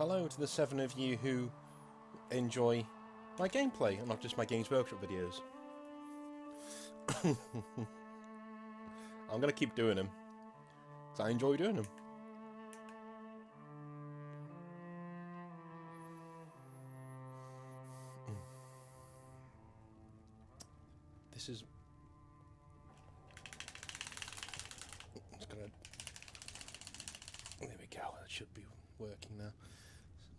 Hello to the 7 of you who enjoy my gameplay and not just my Games Workshop videos. I'm going to keep doing them, because I enjoy doing them. This is... It's gonna... There we go, that should be working now.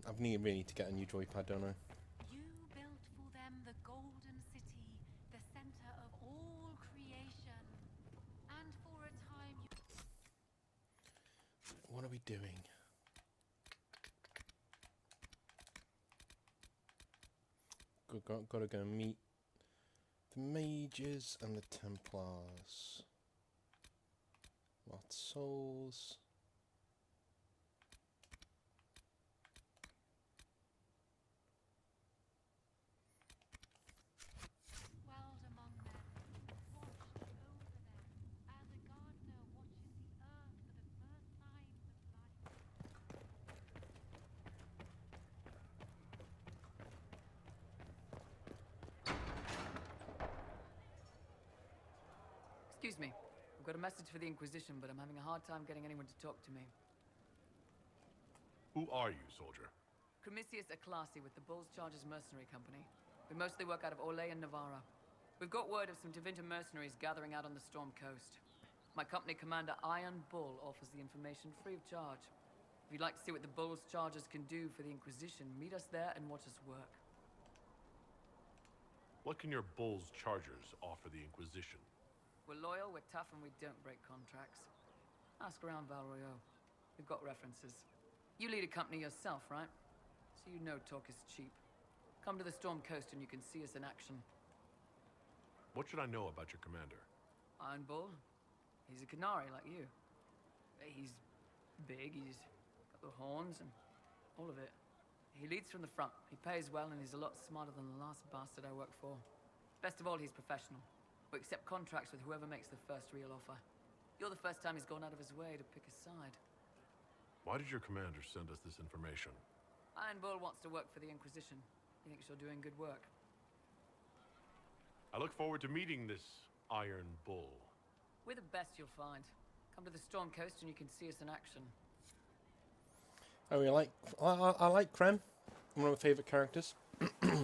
I really need to get a new joypad, don't I? You built for them the golden city, the center of all creation. And for a time you... What are we doing? Gotta go meet the mages and the Templars. What souls? dwelled among them, watched over them, as a gardener watches the earth for the first signs of life. Excuse me. I've got a message for the Inquisition, but I'm having a hard time getting anyone to talk to me. Who are you, soldier? Cremisius Aclasi with the Bulls Chargers Mercenary Company. We mostly work out of Orlais and Navarra. We've got word of some Tevinter mercenaries gathering out on the Storm Coast. My company commander, Iron Bull, offers the information free of charge. If you'd like to see what the Bulls Chargers can do for the Inquisition, meet us there and watch us work. What can your Bulls Chargers offer the Inquisition? We're loyal, we're tough, and we don't break contracts. Ask around Val Royeaux. We've got references. You lead a company yourself, right? So you know talk is cheap. Come to the Storm Coast and you can see us in action. What should I know about your commander? Iron Bull? He's a Canary like you. He's big, he's got the horns and all of it. He leads from the front. He pays well and he's a lot smarter than the last bastard I worked for. Best of all, he's professional. We accept contracts with whoever makes the first real offer. You're the first time he's gone out of his way to pick a side. Why did your commander send us this information? Iron Bull wants to work for the Inquisition. He thinks you're doing good work. I look forward to meeting this Iron Bull. We're the best you'll find. Come to the Storm Coast and you can see us in action. Oh, I like Krem. One of my favourite characters. Stay safe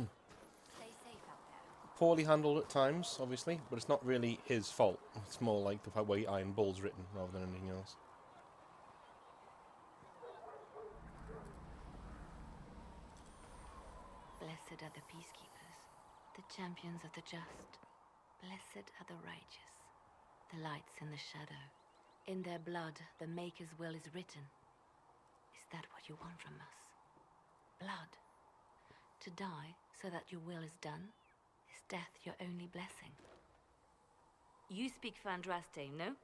out there. Poorly handled at times, obviously, but it's not really his fault. It's more like the way Iron Bull's written rather than anything else. Blessed are the peacekeepers, the champions of the just. Blessed are the righteous, the lights in the shadow. In their blood, the Maker's will is written. Is that what you want from us? Blood? To die so that your will is done? Is death your only blessing? You speak for Andraste, no?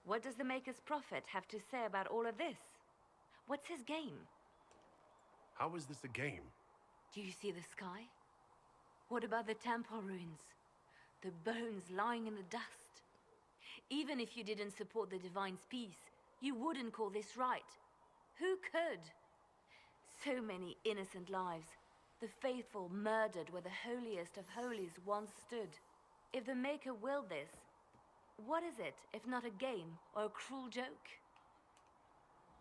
What does the Maker's prophet have to say about all of this? What's his game? How is this a game? Do you see the sky? What about the temple ruins? The bones lying in the dust? Even if you didn't support the Divine's peace, you wouldn't call this right. Who could? So many innocent lives. The faithful murdered where the holiest of holies once stood. If the Maker willed this, what is it if not a game or a cruel joke?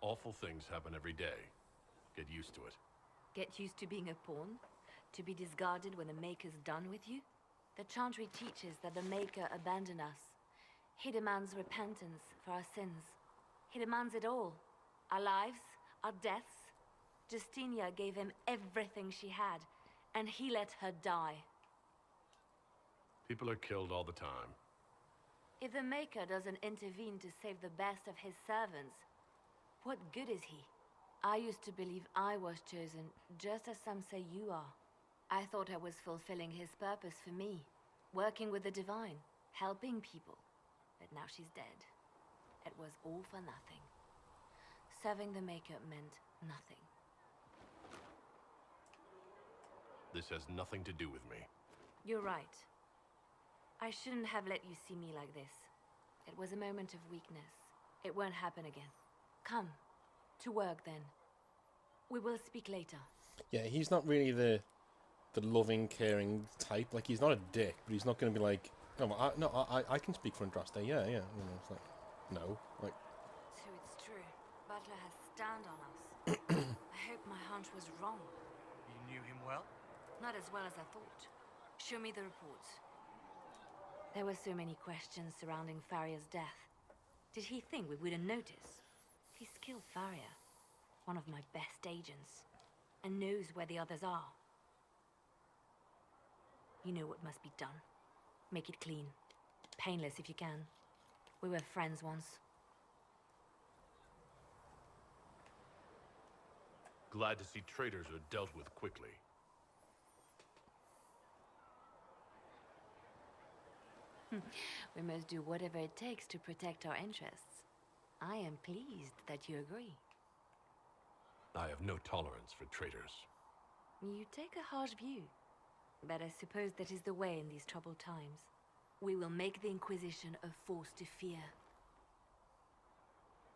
Awful things happen every day. Get used to it. Get used to being a pawn? To be discarded when the Maker's done with you? The Chantry teaches that the Maker abandoned us. He demands repentance for our sins. He demands it all. Our lives, our deaths. Justinia gave him everything she had, and he let her die. People are killed all the time. If the Maker doesn't intervene to save the best of his servants, what good is he? I used to believe I was chosen, just as some say you are. I thought I was fulfilling his purpose for me, working with the Divine, helping people. But now she's dead. It was all for nothing. Serving the Maker meant nothing. This has nothing to do with me. You're right. I shouldn't have let you see me like this. It was a moment of weakness. It won't happen again. Come. To work, then. We will speak later. Yeah, he's not really the loving, caring type. Like, he's not a dick, but he's not going to be like, I can speak for Andraste. Yeah. You know, it's like, no, like. So it's true. Butler has stand on us. I hope my hunch was wrong. You knew him well? Not as well as I thought. Show me the reports. There were so many questions surrounding Farria's death. Did he think we wouldn't notice? He's killed Farria, one of my best agents, and knows where the others are. You know what must be done. Make it clean. Painless if you can. We were friends once. Glad to see traitors are dealt with quickly. We must do whatever it takes to protect our interests. I am pleased that you agree. I have no tolerance for traitors. You take a harsh view, but I suppose that is the way in these troubled times. We will make the Inquisition a force to fear.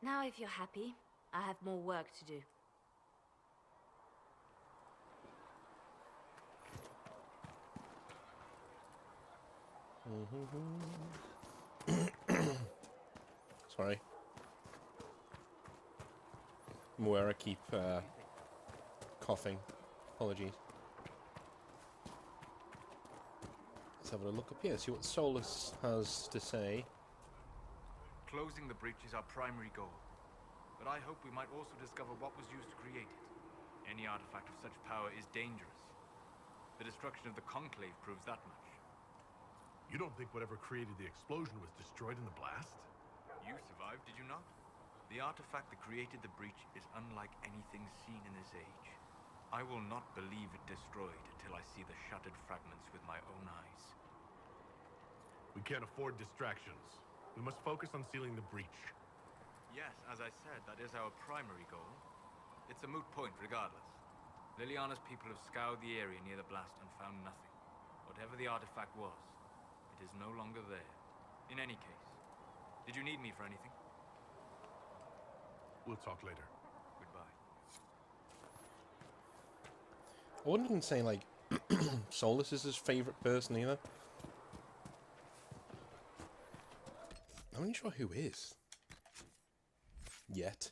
Now, if you're happy, I have more work to do. Sorry. I'm aware I keep coughing. Apologies. Let's have a look up here, see what Solus has to say. Closing the breach is our primary goal. But I hope we might also discover what was used to create it. Any artifact of such power is dangerous. The destruction of the Conclave proves that much. You don't think whatever created the explosion was destroyed in the blast? You survived, did you not? The artifact that created the breach is unlike anything seen in this age. I will not believe it destroyed until I see the shattered fragments with my own eyes. We can't afford distractions. We must focus on sealing the breach. Yes, as I said, that is our primary goal. It's a moot point regardless. Liliana's people have scoured the area near the blast and found nothing. Whatever the artifact was, it is no longer there. In any case, did you need me for anything? We'll talk later. Goodbye. I wouldn't even say, like, Solus is his favourite person either. I'm not even sure who is. Yet.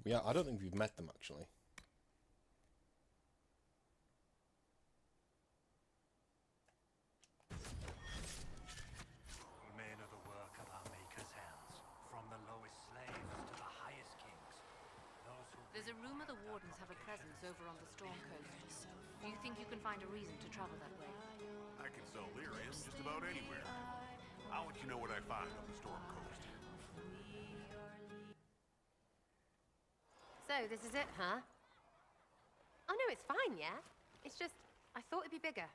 Yeah, I don't think we've met them, actually. Men are the work of our Maker's hands, from the lowest slaves to the highest kings. Those who There's a rumor the Wardens have a presence over on the Storm Coast. Do you think you can find a reason to travel that way? I can sell lyrium just about anywhere. I'll let you know what I find on the Storm Coast. So, this is it, huh? Oh no, it's fine, yeah? It's just, I thought it'd be bigger.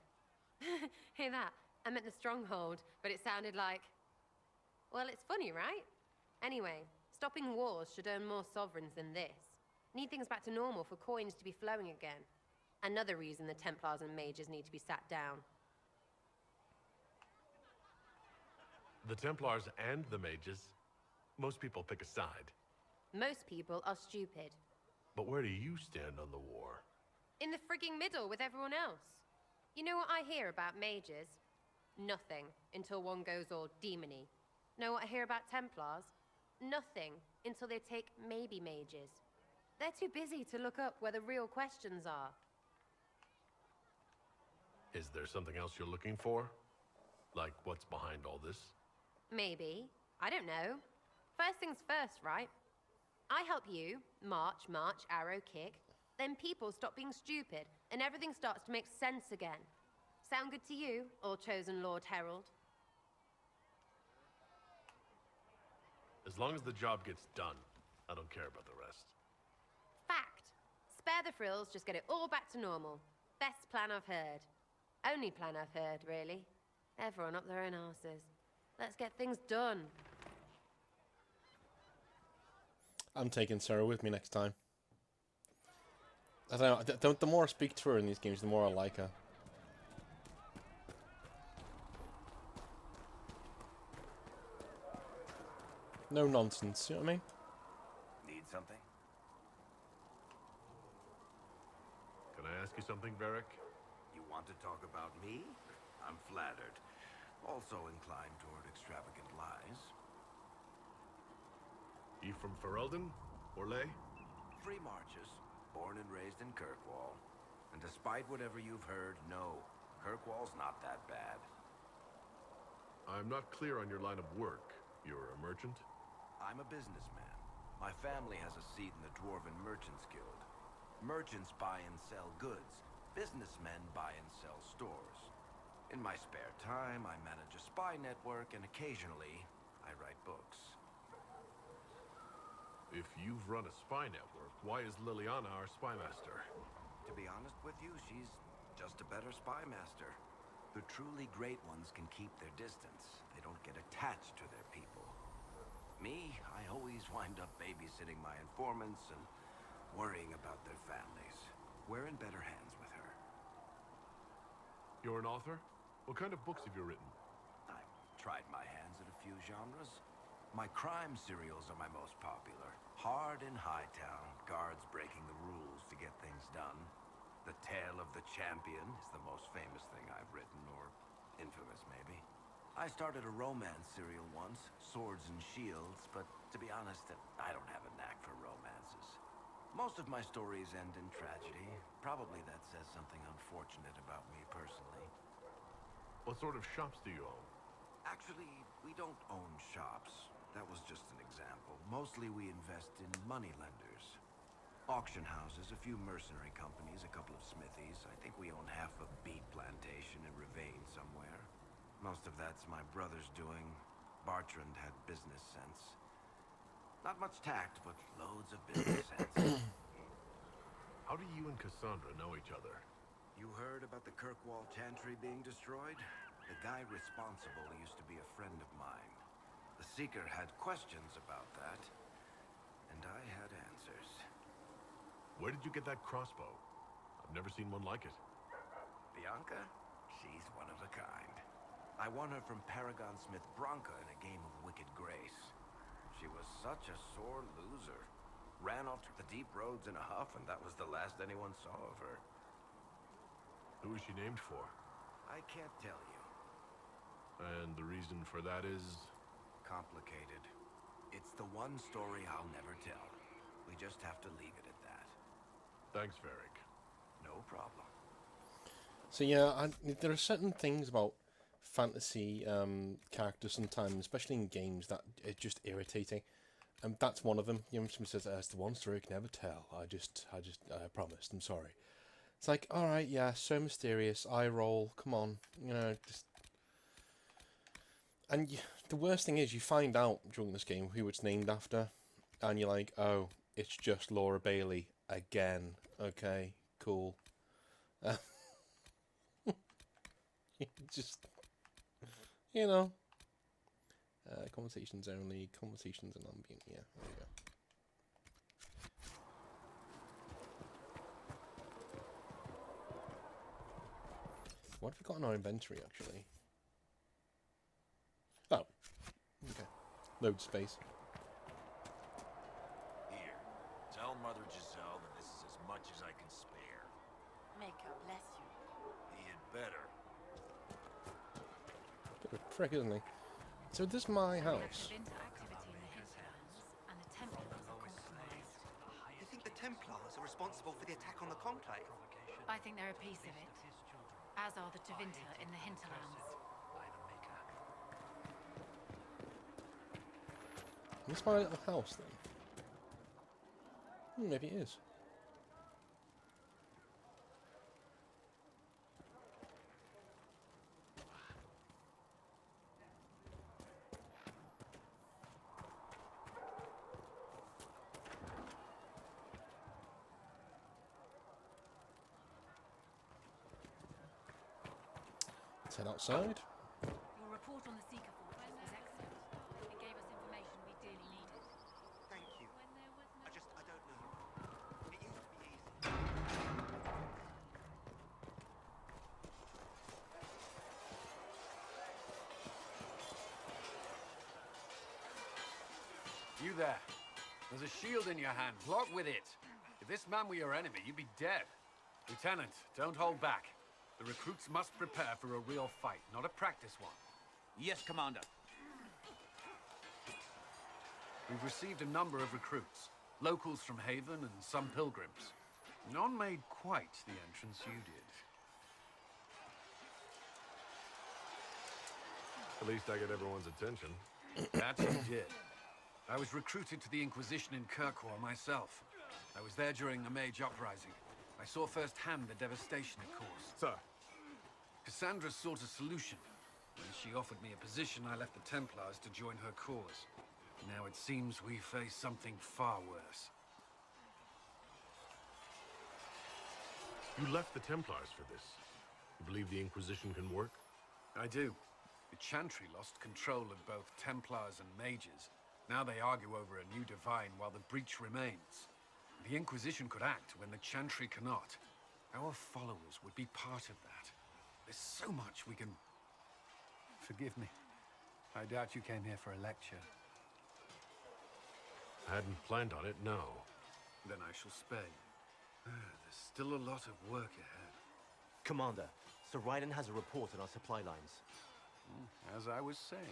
Hear that? I meant the stronghold, but it sounded like... Well, it's funny, right? Anyway, stopping wars should earn more sovereigns than this. Need things back to normal for coins to be flowing again. Another reason the Templars and mages need to be sat down. The Templars and the mages, most people pick a side. Most people are stupid. But where do you stand on the war? In the frigging middle with everyone else. You know what I hear about mages? Nothing, until one goes all demony. Know what I hear about Templars? Nothing, until they take maybe mages. They're too busy to look up where the real questions are. Is there something else you're looking for? Like what's behind all this? Maybe. I don't know. First things first, right? I help you, march, arrow, kick. Then people stop being stupid, and everything starts to make sense again. Sound good to you, all-chosen Lord Herald? As long as the job gets done, I don't care about the rest. Fact. Spare the frills, just get it all back to normal. Best plan I've heard. Only plan I've heard, really. Everyone up their own arses. Let's get things done. I'm taking Sarah with me next time. I don't know, the more I speak to her in these games, the more I like her. No nonsense, you know what I mean? Need something? ask you something, Varric? You want to talk about me? I'm flattered. Also inclined toward extravagant lies. You from Ferelden? Orlais? Free Marches, born and raised in Kirkwall. And despite whatever you've heard, no, Kirkwall's not that bad. I'm not clear on your line of work. You're a merchant? I'm a businessman. My family has a seat in the Dwarven Merchants Guild. Merchants buy and sell goods. Businessmen buy and sell stores. In my spare time, I manage a spy network, and occasionally, I write books. If you've run a spy network, why is Liliana our spy master? To be honest with you, she's just a better spy master. The truly great ones can keep their distance. They don't get attached to their people. Me, I always wind up babysitting my informants and worrying about their families. We're in better hands with her. You're an author? What kind of books have you written? I've tried my hands at a few genres. My crime serials are my most popular. Hard in Hightown, guards breaking the rules to get things done. The Tale of the Champion is the most famous thing I've written, or infamous maybe. I started a romance serial once, Swords and Shields, but to be honest, I don't have a knack for romances. Most of my stories end in tragedy. Probably that says something unfortunate about me personally. What sort of shops do you own? Actually, we don't own shops. That was just an example. Mostly we invest in money lenders. Auction houses, a few mercenary companies, a couple of smithies. I think we own half a beet plantation in Ravane somewhere. Most of that's my brother's doing. Bartrand had business sense. Not much tact, but loads of business sense. How do you and Cassandra know each other? You heard about the Kirkwall Chantry being destroyed? The guy responsible used to be a friend of mine. The Seeker had questions about that, and I had answers. Where did you get that crossbow? I've never seen one like it. Bianca? She's one of a kind. I won her from Paragon Smith Bronca in a game of Wicked Grace. She was such a sore loser. Ran off the deep roads in a huff, and that was the last anyone saw of her. Who is she named for? I can't tell you. And the reason for that is? Complicated. It's the one story I'll never tell. We just have to leave it at that. Thanks, Varric. No problem. So yeah, there are certain things about fantasy characters sometimes, especially in games, that are just irritating. And that's one of them. You know, somebody says, "That's the one story I can never tell. I promised. I'm sorry." It's like, all right, yeah, so mysterious. Eye roll. Come on, you know, just. And the worst thing is, you find out during this game who it's named after, and you're like, oh, it's just Laura Bailey again. Okay, cool. Just, you know. Conversations only, conversations and ambient. Yeah, there you go. What have we got in our inventory, actually? Oh, okay. Load space. Here, tell Mother Giselle that this is as much as I can spare. May God bless you. He had better. Bit of a prick, isn't he? So this is my house. Activity in the hinterlands, and the Templars are compromised. You think the Templars are responsible for the attack on the Conclave? I think they're a piece of it, as are the Tevinter in the hinterlands. This is my little house, then. Maybe it is. Let's head outside. Your report on the Seeker Fortress was excellent. It gave us information we dearly needed. Thank you. I don't know. It used to be easy. You there. There's a shield in your hand. Block with it. If this man were your enemy, you'd be dead. Lieutenant, don't hold back. The recruits must prepare for a real fight, not a practice one. Yes, Commander. We've received a number of recruits. Locals from Haven and some pilgrims. None made quite the entrance you did. At least I get everyone's attention. That you did. I was recruited to the Inquisition in Kirkwall myself. I was there during the Mage Uprising. I saw firsthand the devastation it caused. Sir. Cassandra sought a solution. When she offered me a position, I left the Templars to join her cause. Now it seems we face something far worse. You left the Templars for this. You believe the Inquisition can work? I do. The Chantry lost control of both Templars and Mages. Now they argue over a new divine while the breach remains. The Inquisition could act when the Chantry cannot. Our followers would be part of that. There's so much we can... Forgive me. I doubt you came here for a lecture. I hadn't planned on it, no. Then I shall spare you. There's still a lot of work ahead. Commander, Sir Ryden has a report on our supply lines. As I was saying.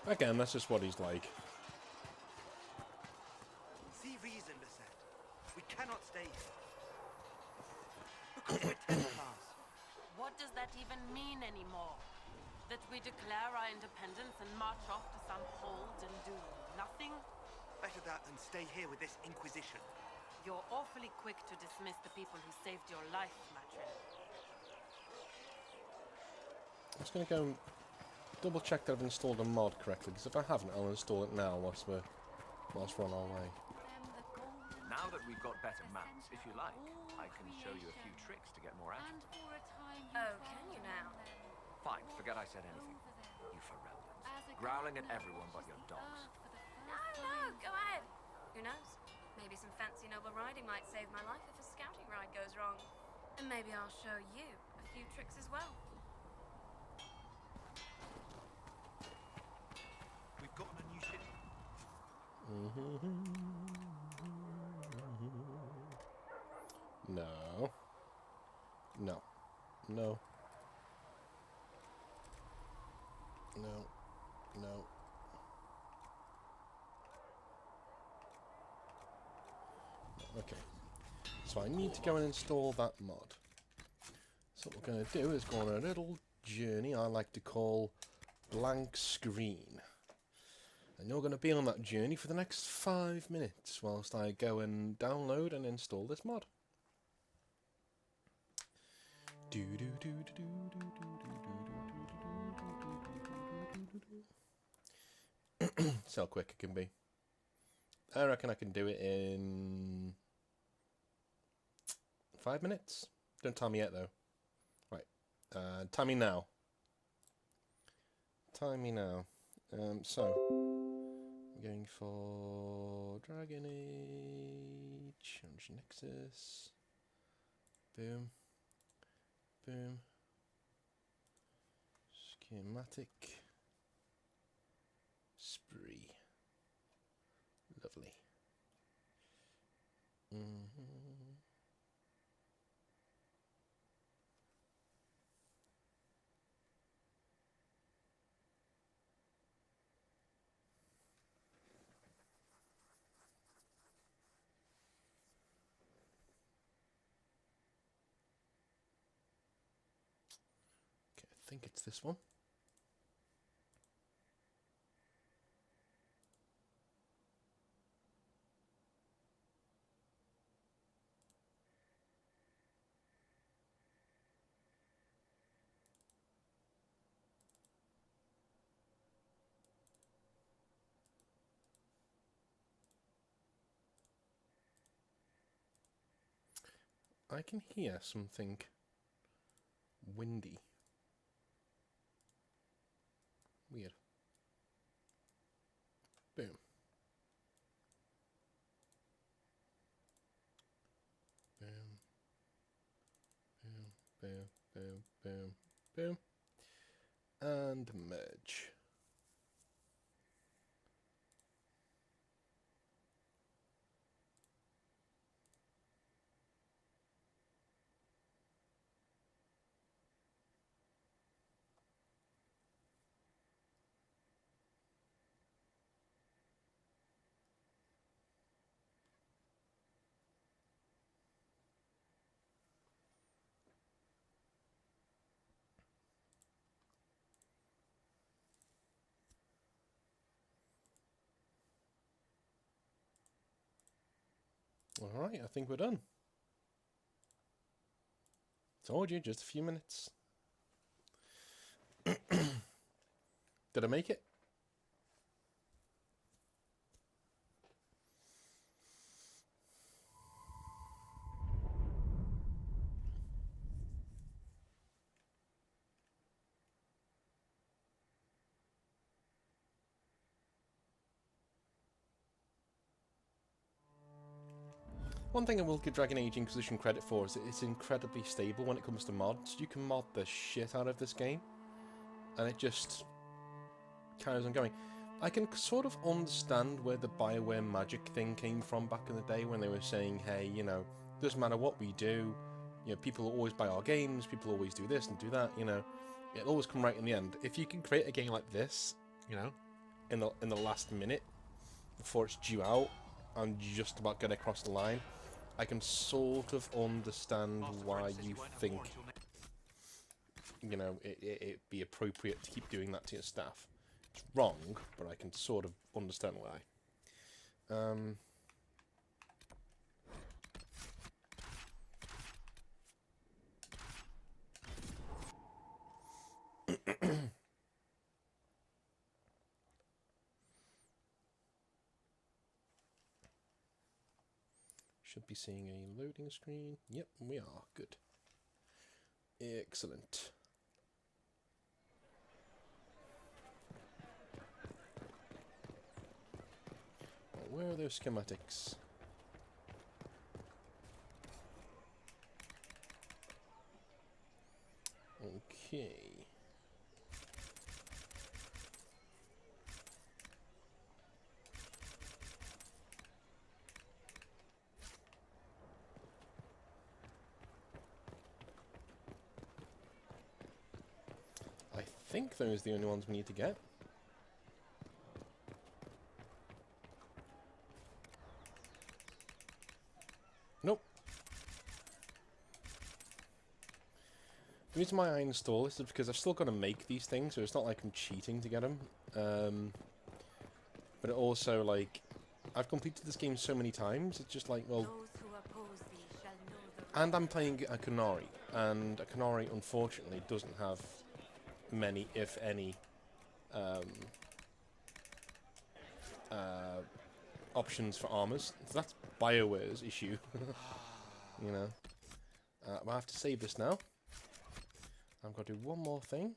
Again, that's just what he's like. See reason, Lisette. We cannot stay here. Because we're Templars. What does that even mean anymore? That we declare our independence and march off to some hold and do nothing? Better that than stay here with this Inquisition. You're awfully quick to dismiss the people who saved your life, Matrin. I'm just going to go and double check that I've installed a mod correctly, because if I haven't, I'll install it now whilst we're on our way. Now that we've got better maps, if you like, I can show you a few tricks to get more action. Oh, can you now? Fine, forget I said anything. You Fereldians. Growling at everyone but your dogs. No, go ahead. Who knows? Maybe some fancy noble riding might save my life if a scouting ride goes wrong. And maybe I'll show you a few tricks as well. We've gotten a new ship. No. No. No. No. No. Okay. So I need to go and install that mod. So what we're going to do is go on a little journey I like to call blank screen. And you're going to be on that journey for the next 5 minutes whilst I go and download and install this mod. See how quick it can be. I reckon I can do it in 5 minutes. Don't tell me yet though. Right, time me now. Time me now. So I'm going for Dragon Age, Nexus. Boom. Boom. Schematic. Spree. Lovely. Okay, I think it's this one. I can hear something windy. Weird. Boom. Boom. Boom, boom, boom, boom, boom. And merge. Alright, I think we're done. Told you, just a few minutes. Did I make it? One thing I will give Dragon Age Inquisition credit for is that it's incredibly stable when it comes to mods. You can mod the shit out of this game, and it just carries on going. I can sort of understand where the BioWare magic thing came from back in the day when they were saying, hey, you know, doesn't matter what we do, you know, people always buy our games, people always do this and do that, you know, it'll always come right in the end. If you can create a game like this, you know, in the last minute before it's due out and just about get across the line, I can sort of understand why you think, you know, it'd be appropriate to keep doing that to your staff. It's wrong, but I can sort of understand why. Should be seeing a loading screen. Yep, we are. Good. Excellent. Where are those schematics? Okay. I think those are the only ones we need to get. Nope. The reason why I install this is because I've still got to make these things, so it's not like I'm cheating to get them. But it also, like, I've completed this game so many times, it's just like, well... And I'm playing a Canary, and a Canary, unfortunately, doesn't have many, if any, options for armors. So that's BioWare's issue. You know. I have to save this now. I've got to do one more thing,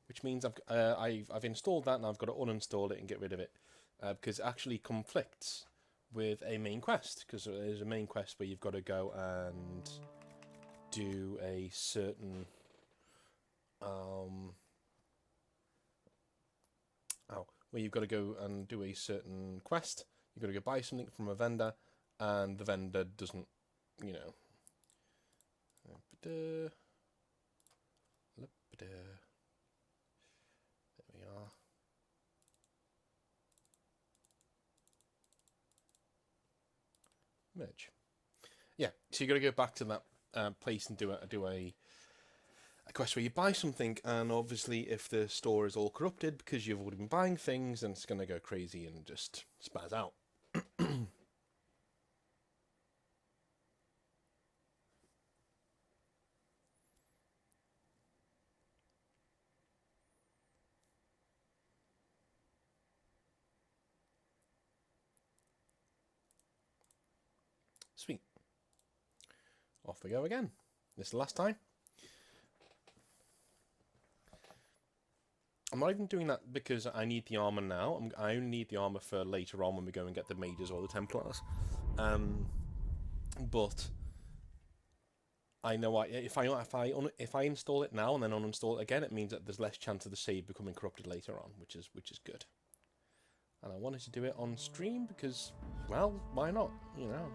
which means I've installed that and I've got to uninstall it and get rid of it because it actually conflicts with a main quest, because there's a main quest where you've got to go and do a certain where you've got to go and do a certain quest. You've got to go buy something from a vendor, and the vendor doesn't, you know. There we are. Merge. Yeah, so you got to go back to that place and do a quest where you buy something, and obviously if the store is all corrupted because you've already been buying things, then it's going to go crazy and just spaz out. Sweet. Off we go again. This is the last time. I'm not even doing that because I need the armor now. I only need the armor for later on when we go and get the mages or the Templars. But I know if I install it now and then uninstall it again, it means that there's less chance of the save becoming corrupted later on, which is good. And I wanted to do it on stream because, well, why not? You know.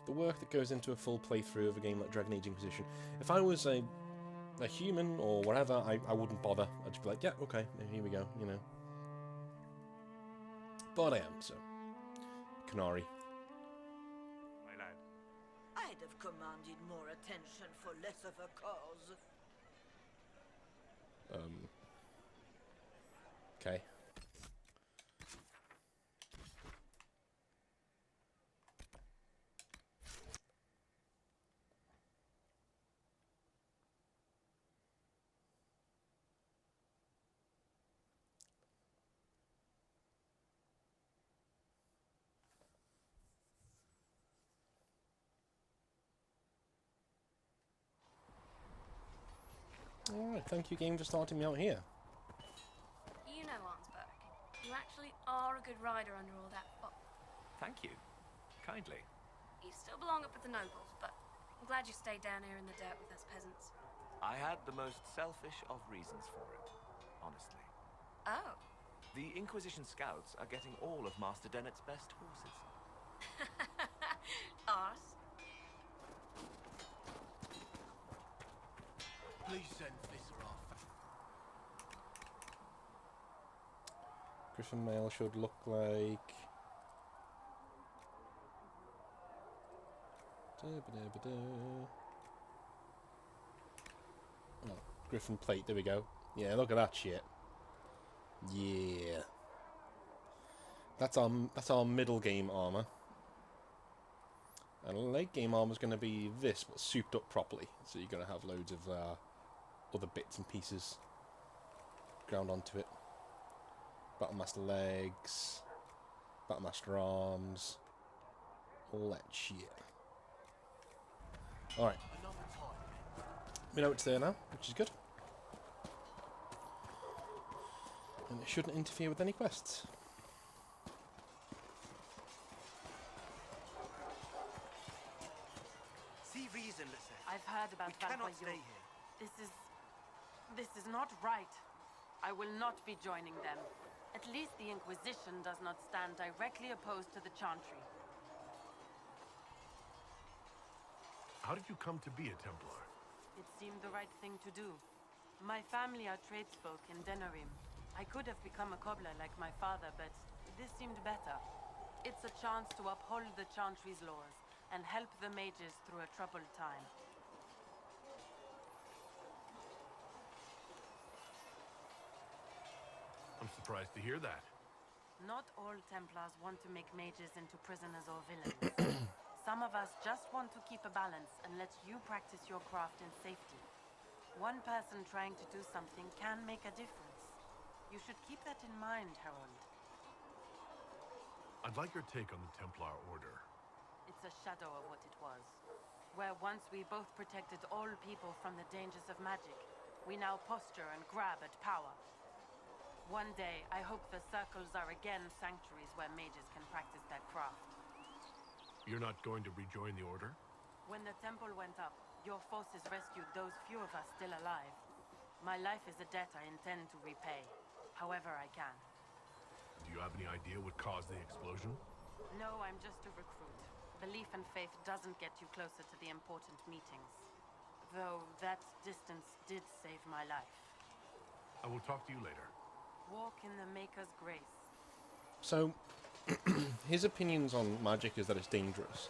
The work that goes into a full playthrough of a game like Dragon Age Inquisition. If I was a human or whatever, I wouldn't bother. I'd just be like, yeah, okay, here we go, you know. But I am, so. Canary. My lad. I'd have commanded more attention for less of a cause. Okay. thank you, game, for starting me out here. You know, Arnsberg, you actually are a good rider under all that fop. Thank you. Kindly. You still belong up with the nobles, but I'm glad you stayed down here in the dirt with us peasants. I had the most selfish of reasons for it, honestly. Oh. The Inquisition scouts are getting all of Master Dennett's best horses. Arse. Please send Visser off. Griffin Mail should look like... Oh, Griffin Plate, there we go. Yeah, look at that shit. Yeah. That's our middle game armor. And late game armor is going to be this, but souped up properly. So you're going to have loads of other bits and pieces ground onto it. Battlemaster legs, Battlemaster arms, all that shit. Alright. We know it's there now, which is good. And it shouldn't interfere with any quests. See reason, let's say. I've heard about We cannot Valpoyo. stay here. This is not right. I will not be joining them. At least the Inquisition does not stand directly opposed to the Chantry. How did you come to be a Templar? It seemed the right thing to do. My family are tradesfolk in Denerim. I could have become a cobbler like my father, but this seemed better. It's a chance to uphold the Chantry's laws and help the mages through a troubled time. I'm surprised to hear that. Not all Templars want to make mages into prisoners or villains. Some of us just want to keep a balance and let you practice your craft in safety. One person trying to do something can make a difference. You should keep that in mind, Harold. I'd like your take on the Templar Order. It's a shadow of what it was. Where once we both protected all people from the dangers of magic, we now posture and grab at power. One day, I hope the circles are again sanctuaries where mages can practice their craft. You're not going to rejoin the Order? When the temple went up, your forces rescued those few of us still alive. My life is a debt I intend to repay, however I can. Do you have any idea what caused the explosion? No, I'm just a recruit. Belief and faith doesn't get you closer to the important meetings. Though that distance did save my life. I will talk to you later. Walk in the Maker's grace. So, his opinions on magic is that it's dangerous.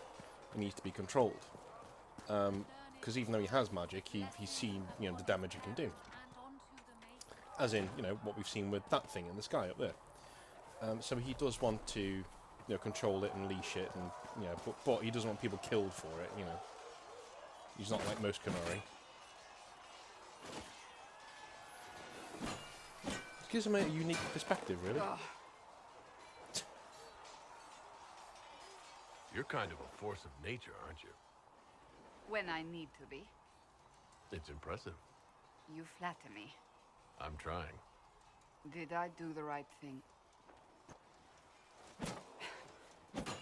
It needs to be controlled. Because even though he has magic, he's seen, the damage it can do. As in, what we've seen with that thing in the sky up there. So he does want to, control it and leash it, and but he doesn't want people killed for it. He's not like most Canary. It gives him a unique perspective, really. You're kind of a force of nature, aren't you? When I need to be. It's impressive. You flatter me. I'm trying. Did I do the right thing?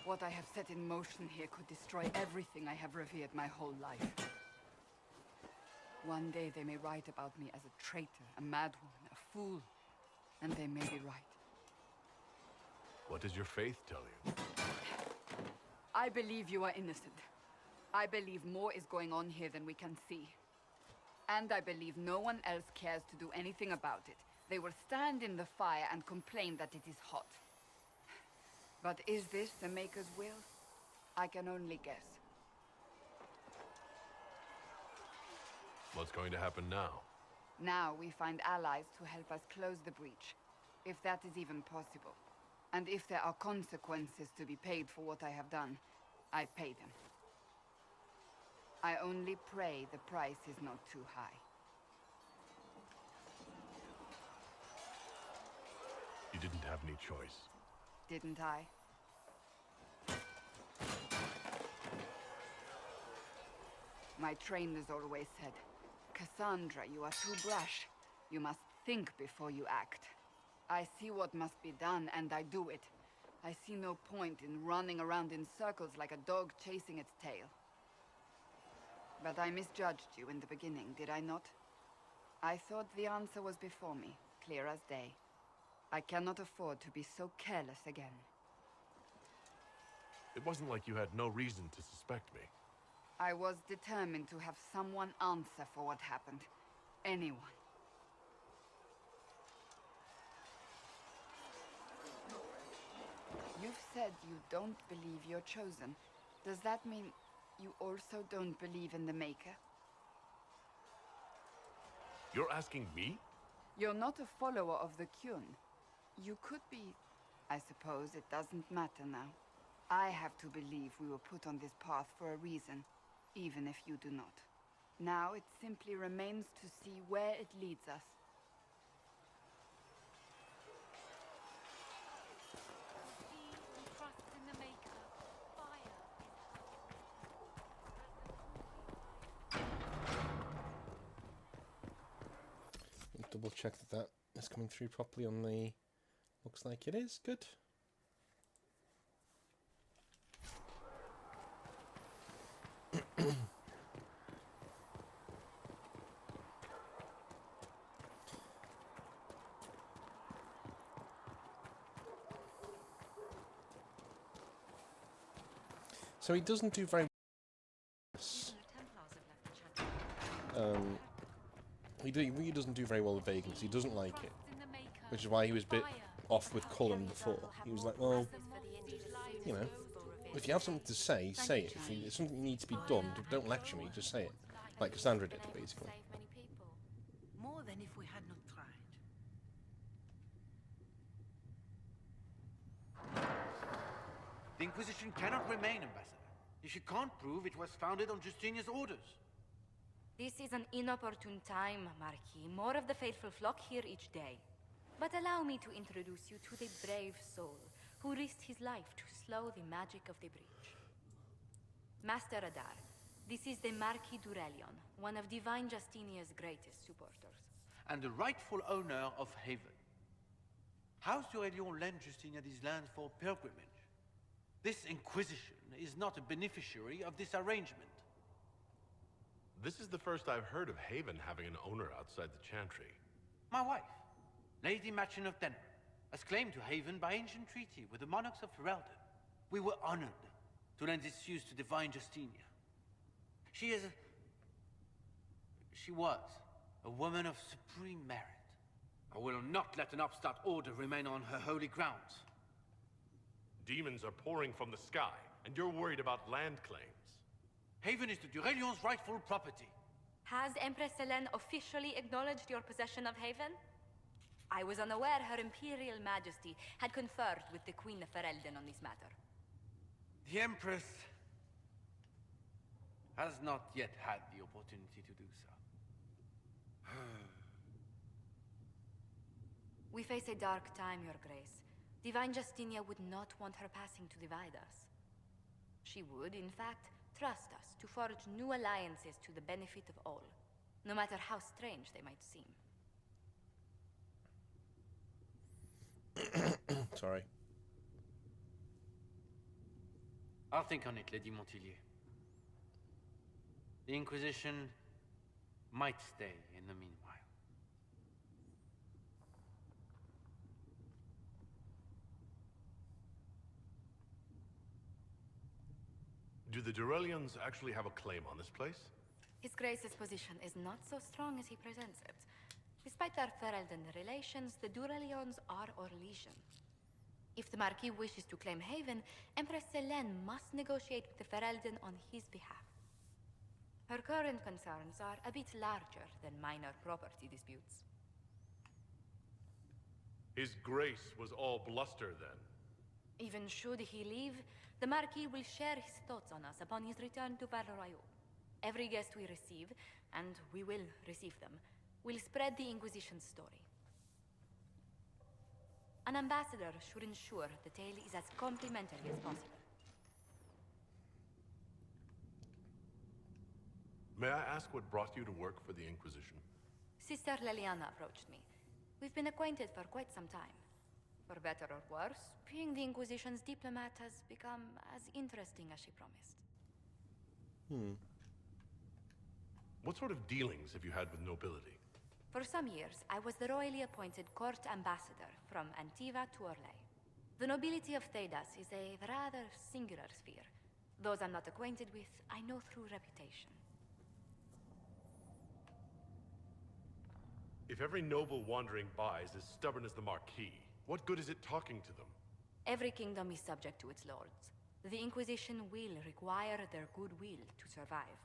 What I have set in motion here could destroy everything I have revered my whole life. One day they may write about me as a traitor, a madwoman, a fool. And they may be right. What does your faith tell you? I believe you are innocent. I believe more is going on here than we can see. And I believe no one else cares to do anything about it. They will stand in the fire and complain that it is hot. But is this the Maker's will? I can only guess. What's going to happen now? Now we find allies to help us close the breach, if that is even possible. And if there are consequences to be paid for what I have done, I pay them. I only pray the price is not too high. You didn't have any choice. Didn't I? My trainers always said, Cassandra, you are too brash. You must think before you act. I see what must be done, and I do it. I see no point in running around in circles like a dog chasing its tail. But I misjudged you in the beginning, did I not? I thought the answer was before me, clear as day. I cannot afford to be so careless again. It wasn't like you had no reason to suspect me. I was determined to have someone answer for what happened. Anyone. You've said you don't believe you're chosen. Does that mean you also don't believe in the Maker? You're asking me? You're not a follower of the Kyun. You could be. I suppose it doesn't matter now. I have to believe we were put on this path for a reason, even if you do not. Now it simply remains to see where it leads us. He who trusts in the Maker, fire is Double check that is coming through properly on the... Looks like it is. Good. So he doesn't do very he really doesn't do very well with vagueness. He doesn't like it, which is why he was a bit off with Cullen before. He was like, well, you know, if you have something to say, say it. If it's something that needs to be done, don't lecture me, just say it. Like Cassandra did, basically. More than if we had not tried. The Inquisition cannot remain, Ambassador, if you can't prove it was founded on Justinia's orders. This is an inopportune time, Marquis. More of the faithful flock here each day. But allow me to introduce you to the brave soul who risked his life to slow the magic of the breach. Master Adar, this is the Marquis Durellion, one of Divine Justinia's greatest supporters. And the rightful owner of Haven. House Durellion lent Justinia these lands for pilgrimage. This Inquisition is not a beneficiary of this arrangement. This is the first I've heard of Haven having an owner outside the Chantry. My wife, Lady Machin of Denver, has claimed to Haven by ancient treaty with the monarchs of Ferelden. We were honored to lend this use to Divine Justinia. She was a woman of supreme merit. I will not let an upstart order remain on her holy grounds. Demons are pouring from the sky, and you're worried about land claims. Haven is the Durellion's rightful property. Has Empress Selene officially acknowledged your possession of Haven? I was unaware Her Imperial Majesty had conferred with the Queen of Ferelden on this matter. The Empress has not yet had the opportunity to do so. We face a dark time, Your Grace. Divine Justinia would not want her passing to divide us. She would, in fact, trust us to forge new alliances to the benefit of all, no matter how strange they might seem. Sorry. I'll think on it, Lady Montillier. The Inquisition might stay in the meanwhile. Do the Durellions actually have a claim on this place? His Grace's position is not so strong as he presents it. Despite their Ferelden relations, the Durellions are our legion. If the Marquis wishes to claim Haven, Empress Selene must negotiate with the Ferelden on his behalf. Her current concerns are a bit larger than minor property disputes. His Grace was all bluster then. Even should he leave, the Marquis will share his thoughts on us upon his return to Val-Royaux. Every guest we receive, and we will receive them, will spread the Inquisition's story. An ambassador should ensure the tale is as complimentary as possible. May I ask what brought you to work for the Inquisition? Sister Leliana approached me. We've been acquainted for quite some time. For better or worse, being the Inquisition's diplomat has become as interesting as she promised. What sort of dealings have you had with nobility? For some years, I was the royally appointed court ambassador from Antiva to Orlais. The nobility of Thedas is a rather singular sphere. Those I'm not acquainted with, I know through reputation. If every noble wandering by is as stubborn as the Marquis, what good is it talking to them? Every kingdom is subject to its lords. The Inquisition will require their goodwill to survive.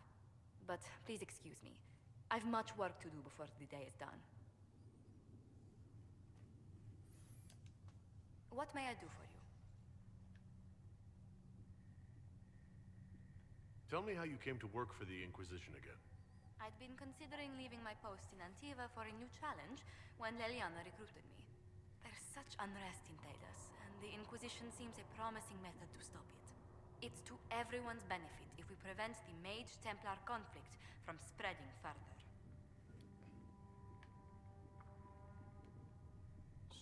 But please excuse me. I've much work to do before the day is done. What may I do for you? Tell me how you came to work for the Inquisition again. I'd been considering leaving my post in Antiva for a new challenge when Leliana recruited me. There's such unrest in Thedas, and the Inquisition seems a promising method to stop it. It's to everyone's benefit if we prevent the Mage-Templar conflict from spreading further.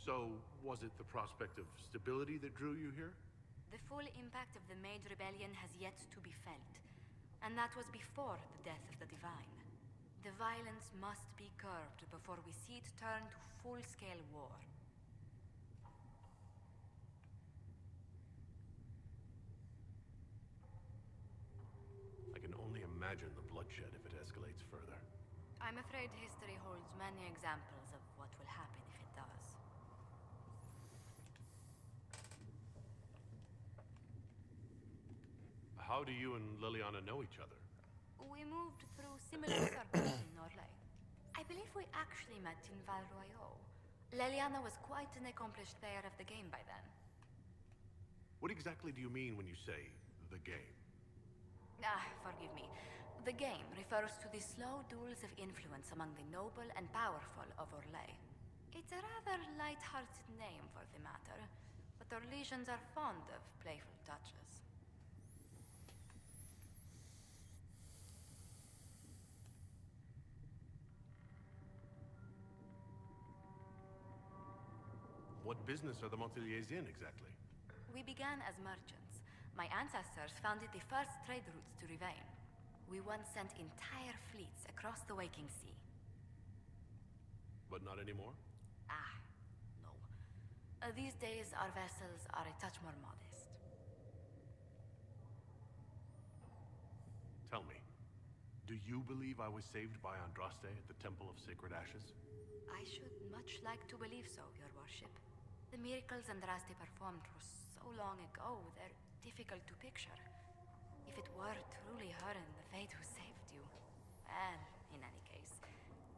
So, was it the prospect of stability that drew you here? The full impact of the Mage Rebellion has yet to be felt, and that was before the death of the Divine. The violence must be curbed before we see it turn to full-scale war. I can only imagine the bloodshed if it escalates further. I'm afraid history holds many examples of what will happen if it does. How do you and Liliana know each other? We moved through similar circles in Orlais. I believe we actually met in Val Royeaux. Leliana was quite an accomplished player of the game by then. What exactly do you mean when you say, the game? Forgive me. The game refers to the slow duels of influence among the noble and powerful of Orlais. It's a rather light-hearted name for the matter, but Orlesians are fond of playful touches. What business are the Monteliers in, exactly? We began as merchants. My ancestors founded the first trade routes to Rivain. We once sent entire fleets across the Waking Sea. But not anymore? No. These days, our vessels are a touch more modest. Tell me, do you believe I was saved by Andraste at the Temple of Sacred Ashes? I should much like to believe so, Your Worship. The miracles Andraste performed were so long ago, they're difficult to picture. If it were truly her and the Fate who saved you... And, in any case,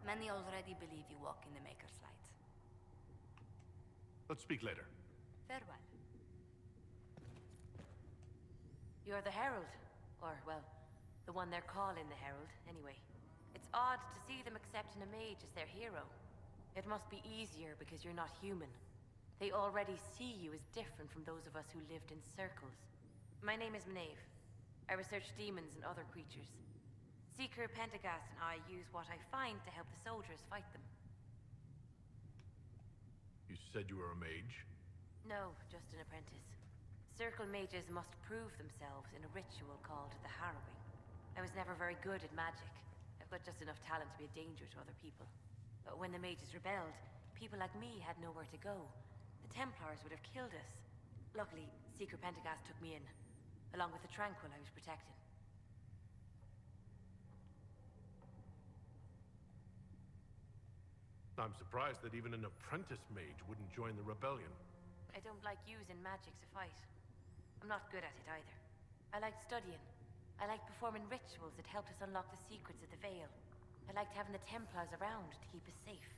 many already believe you walk in the Maker's light. Let's speak later. Farewell. You're the Herald. Or, well, the one they're calling the Herald, anyway. It's odd to see them accepting a mage as their hero. It must be easier because you're not human. They already see you as different from those of us who lived in circles. My name is Maeve. I research demons and other creatures. Seeker Pentecost and I use what I find to help the soldiers fight them. You said you were a mage? No, just an apprentice. Circle mages must prove themselves in a ritual called the Harrowing. I was never very good at magic. I've got just enough talent to be a danger to other people. But when the mages rebelled, people like me had nowhere to go. The Templars would have killed us. Luckily, Seeker Pentecost took me in, along with the Tranquil I was protecting. I'm surprised that even an apprentice mage wouldn't join the rebellion. I don't like using magic to fight. I'm not good at it either. I like studying. I like performing rituals that helped us unlock the secrets of the Veil. I liked having the Templars around to keep us safe.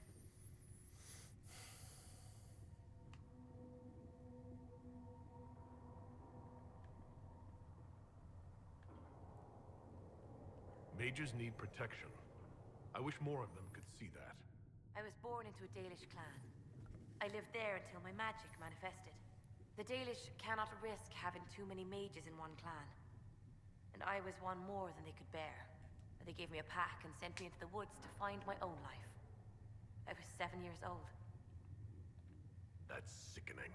Mages need protection. I wish more of them could see that. I was born into a Dalish clan. I lived there until my magic manifested. The Dalish cannot risk having too many mages in one clan. And I was one more than they could bear. They gave me a pack and sent me into the woods to find my own life. I was 7 years old. That's sickening.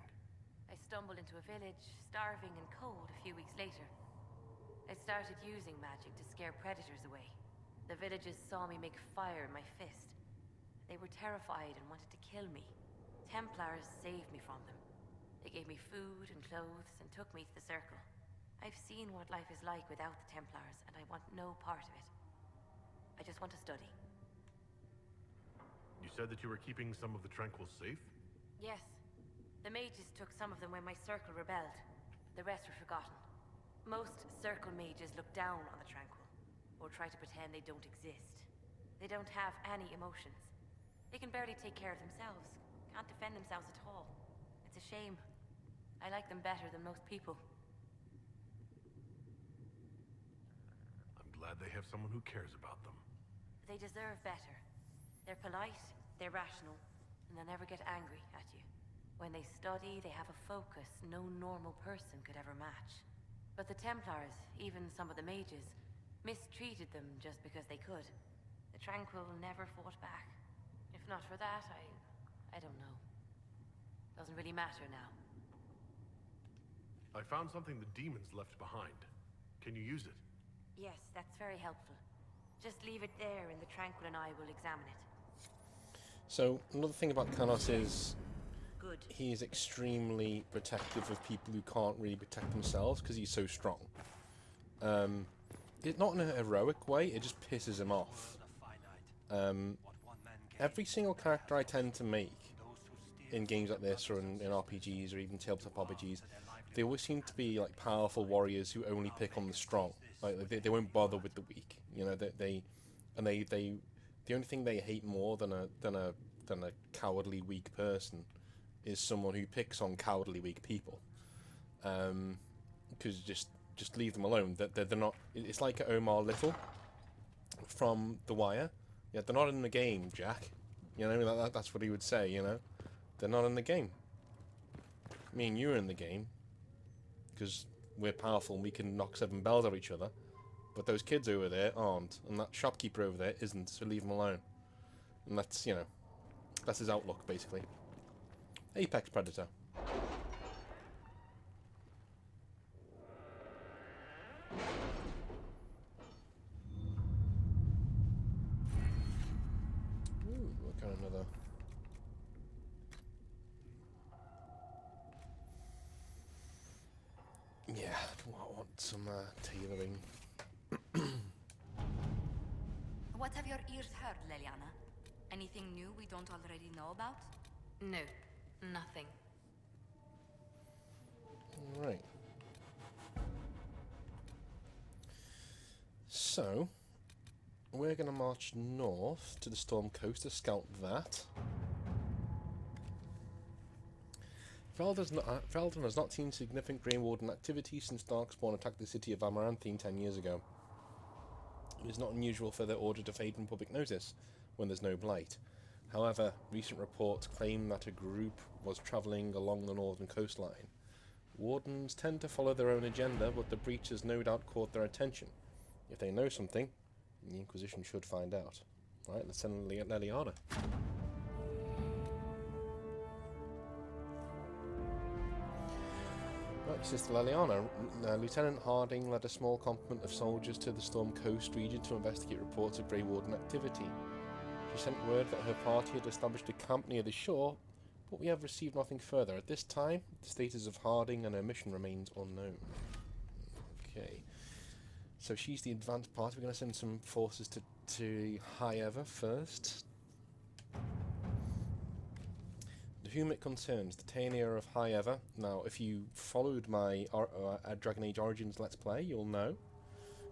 I stumbled into a village, starving and cold, a few weeks later. I started using magic to scare predators away. The villagers saw me make fire in my fist. They were terrified and wanted to kill me. Templars saved me from them. They gave me food and clothes and took me to the Circle. I've seen what life is like without the Templars, and I want no part of it. I just want to study. You said that you were keeping some of the Tranquils safe? Yes. The mages took some of them when my Circle rebelled. The rest were forgotten. Most Circle mages look down on the Tranquil, or try to pretend they don't exist. They don't have any emotions. They can barely take care of themselves, can't defend themselves at all. It's a shame. I like them better than most people. I'm glad they have someone who cares about them. They deserve better. They're polite, they're rational, and they'll never get angry at you. When they study, they have a focus no normal person could ever match. But the Templars, even some of the mages, mistreated them just because they could. The Tranquil never fought back. If not for that, I don't know. Doesn't really matter now. I found something the demons left behind. Can you use it? Yes, that's very helpful. Just leave it there and the Tranquil and I will examine it. So, another thing about Canos is Good. he is extremely protective of people who can't really protect themselves because he's so strong. It's not in a heroic way, it just pisses him off. Every single character I tend to make in games like this, or in RPGs, or even tabletop RPGs, they always seem to be like powerful warriors who only pick on the strong. Like they won't bother with the weak. You know, the only thing they hate more than a cowardly weak person is someone who picks on cowardly weak people. Because just leave them alone. They're not. It's like Omar Little from The Wire. Yeah, they're not in the game, Jack. You know, that's what he would say. You know, they're not in the game. Me and you are in the game because we're powerful and we can knock 7 bells at each other. But those kids over there aren't, and that shopkeeper over there isn't. So leave him alone. And that's, you know, that's his outlook basically. Apex Predator. Ooh, look at another. Yeah, I want some tailoring. What have your ears heard, Leliana? Anything new we don't already know about? No, nothing. Right. So, we're going to march north to the Storm Coast to scout that. Veldon has not seen significant Grey Warden activity since Darkspawn attacked the city of Amaranthine 10 years ago. It is not unusual for their order to fade from public notice when there's no blight. However, recent reports claim that a group was travelling along the northern coastline. Wardens tend to follow their own agenda, but the breach has no doubt caught their attention. If they know something, the Inquisition should find out. Right, let's send Leliana. Right, Sister Leliana. Lieutenant Harding led a small complement of soldiers to the Storm Coast region to investigate reports of Grey Warden activity. She sent word that her party had established a camp near the shore, but we have received nothing further. At this time, the status of Harding and her mission remains unknown. Okay. So she's the advanced party. We're going to send some forces to Highever first. To whom it concerns, the tenure of Highever. Now, if you followed my Dragon Age Origins Let's Play, you'll know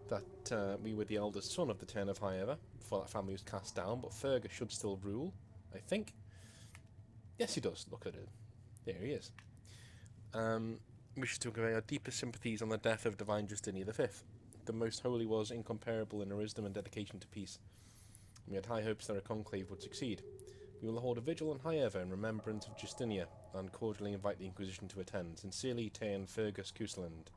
that we were the eldest son of the Turn of Highever before that family was cast down, but Fergus should still rule, I think. Yes, he does. Look at it. There he is. Wishes to convey our deepest sympathies on the death of Divine Justinia V. The Most Holy was incomparable in her wisdom and dedication to peace. We had high hopes that our conclave would succeed. We will hold a vigil on Highever in remembrance of Justinia, and cordially invite the Inquisition to attend. Sincerely, Taean Fergus Cousland.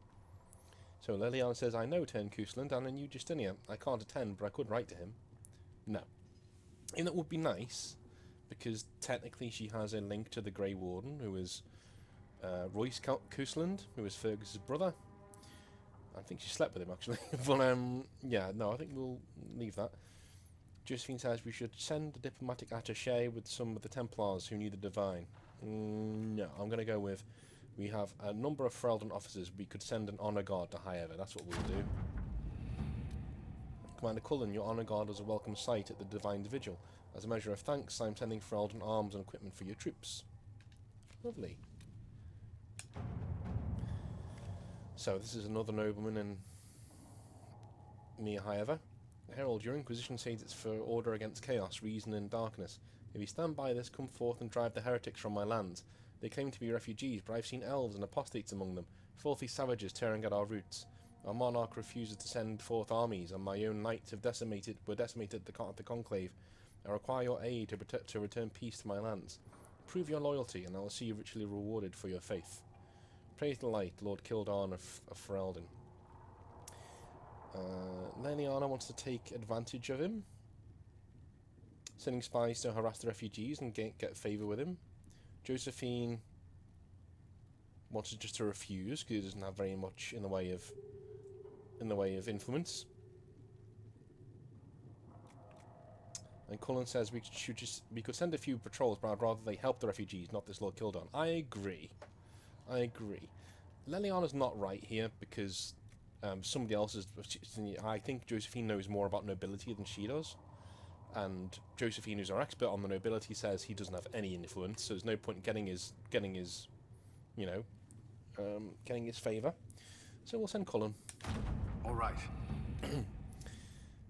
So Liliana says, I know Tern Cousland and a new Justinia. I can't attend, but I could write to him. No. And that would be nice, because technically she has a link to the Grey Warden, who is Royce Cousland, who is Fergus's brother. I think she slept with him, actually. But, yeah, no, I think we'll leave that. Josephine says we should send a diplomatic attaché with some of the Templars who knew the Divine. No, I'm going to go with, we have a number of Ferelden officers. We could send an honor guard to High Ever. That's what we'll do. Commander Cullen, your honor guard was a welcome sight at the Divine Vigil. As a measure of thanks, I'm sending Ferelden arms and equipment for your troops. Lovely. So this is another nobleman in near High Ever. Herald, your Inquisition says it's for order against chaos, reason and darkness. If you stand by this, come forth and drive the heretics from my lands. They claim to be refugees, but I've seen elves and apostates among them, filthy savages tearing at our roots. Our monarch refuses to send forth armies, and my own knights were decimated at the conclave. I require your aid to return peace to my lands. Prove your loyalty, and I will see you richly rewarded for your faith. Praise the light, Lord Kildarn of Ferelden. Leliana wants to take advantage of him, sending spies to harass the refugees and get favour with him. Josephine wants just to refuse because he doesn't have very much in the way of influence. And Cullen says we could send a few patrols, but I'd rather they help the refugees, not this Lord Kildarn. I agree. Leliana's not right here because somebody else is. I think Josephine knows more about nobility than she does, and Josephine, who's our expert on the nobility, says he doesn't have any influence. So there's no point getting his favour. So we'll send Cullen. All right.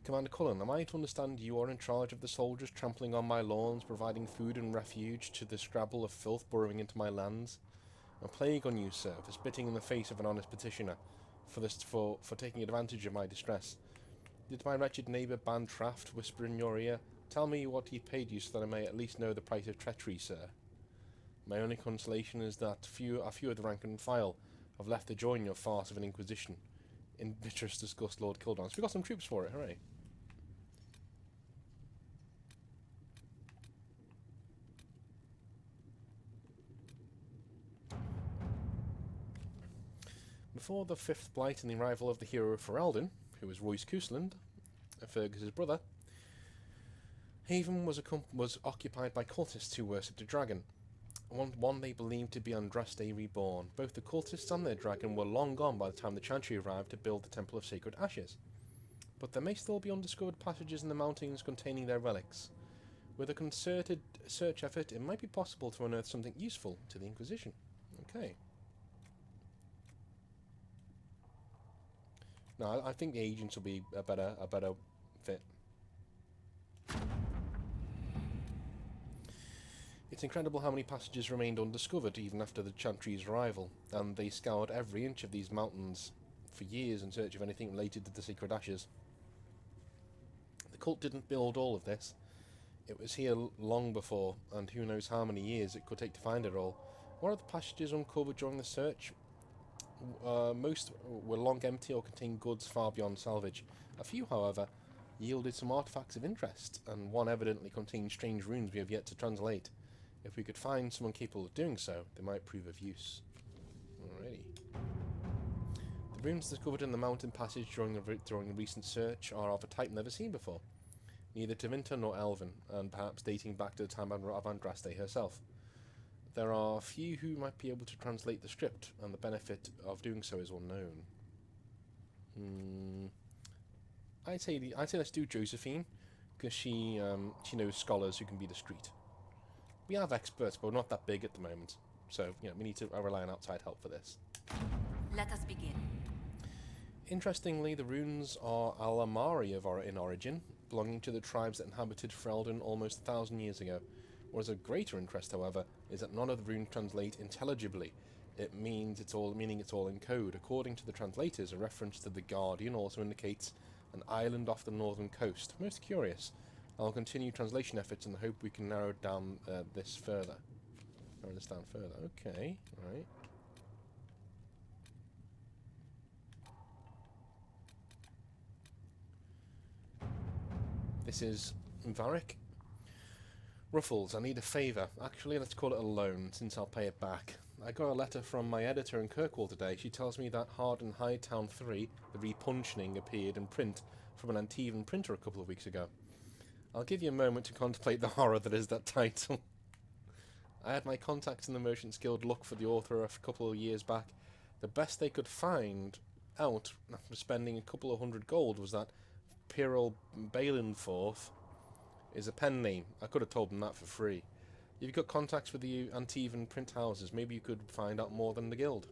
Commander Cullen, am I to understand you are in charge of the soldiers trampling on my lawns, providing food and refuge to the scrabble of filth burrowing into my lands? A plague on you, sir, for spitting in the face of an honest petitioner, for taking advantage of my distress. Did my wretched neighbour Bantraft whisper in your ear, tell me what he paid you so that I may at least know the price of treachery, sir? My only consolation is that a few of the rank and file have left to join your farce of an Inquisition. In bitterest disgust, Lord Kildarn. So we got some troops for it, hooray. Before the Fifth Blight and the arrival of the hero of Ferelden, who was Royce Cousland, Fergus's brother, Haven was occupied by cultists who worshipped a dragon. One they believed to be Andraste reborn. Both the cultists and their dragon were long gone by the time the Chantry arrived to build the Temple of Sacred Ashes. But there may still be undiscovered passages in the mountains containing their relics. With a concerted search effort, it might be possible to unearth something useful to the Inquisition. Okay. No, I think the agents will be a better fit. It's incredible how many passages remained undiscovered even after the Chantry's arrival, and they scoured every inch of these mountains for years in search of anything related to the Sacred Ashes. The cult didn't build all of this. It was here long before, and who knows how many years it could take to find it all. What are the passages uncovered during the search? Most were long empty or contained goods far beyond salvage. A few, however, yielded some artifacts of interest, and one evidently contained strange runes we have yet to translate. If we could find someone capable of doing so, they might prove of use. Alrighty. The runes discovered in the mountain passage during the recent search are of a type never seen before. Neither Tevinter nor Elven, and perhaps dating back to the time of Andraste herself. There are few who might be able to translate the script, and the benefit of doing so is unknown. I'd say let's do Josephine, because she knows scholars who can be discreet. We have experts, but we're not that big at the moment, so we need to rely on outside help for this. Let us begin. Interestingly, the runes are Alamari in origin, belonging to the tribes that inhabited Ferelden almost 1,000 years ago. What is of greater interest, however, is that none of the runes translate intelligibly. It means it's all in code. According to the translators, a reference to the Guardian also indicates an island off the northern coast. Most curious. I'll continue translation efforts in the hope we can narrow down this further. Or understand further. Okay, right. This is Varric. Ruffles, I need a favour. Actually, let's call it a loan, since I'll pay it back. I got a letter from my editor in Kirkwall today. She tells me that Hard and Hightown 3, the repunching, appeared in print from an Antivan printer a couple of weeks ago. I'll give you a moment to contemplate the horror that is that title. I had my contacts in the Merchants Guild look for the author a couple of years back. The best they could find out, after spending a couple of hundred gold, was that Pyrrhal Balinforth is a pen name. I could have told them that for free. If you've got contacts with the Antivan print houses, maybe you could find out more than the guild.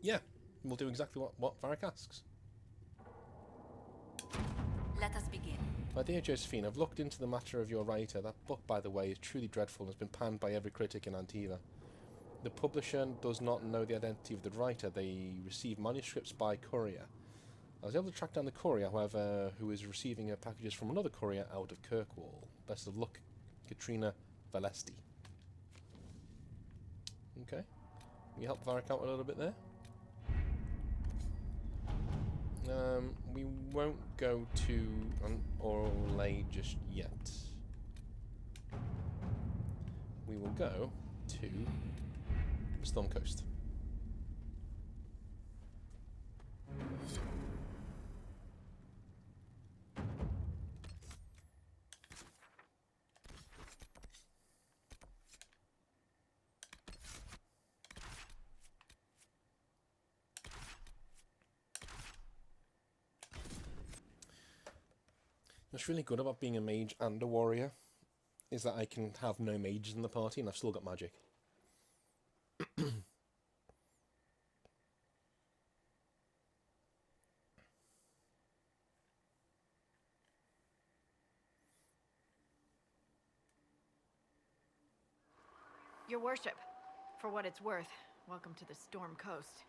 Yeah, we'll do exactly what Varric asks. Let us begin. My dear Josephine, I've looked into the matter of your writer. That book, by the way, is truly dreadful and has been panned by every critic in Antiva. The publisher does not know the identity of the writer. They receive manuscripts by courier. I was able to track down the courier, however, who is receiving her packages from another courier out of Kirkwall. Best of luck, Katrina Valesti. Okay. Can you help Varric out a little bit there? We won't go to an Orlais just yet. We will go to Storm Coast. What's really good about being a mage and a warrior is that I can have no mages in the party and I've still got magic. Your worship, for what it's worth, welcome to the Storm Coast.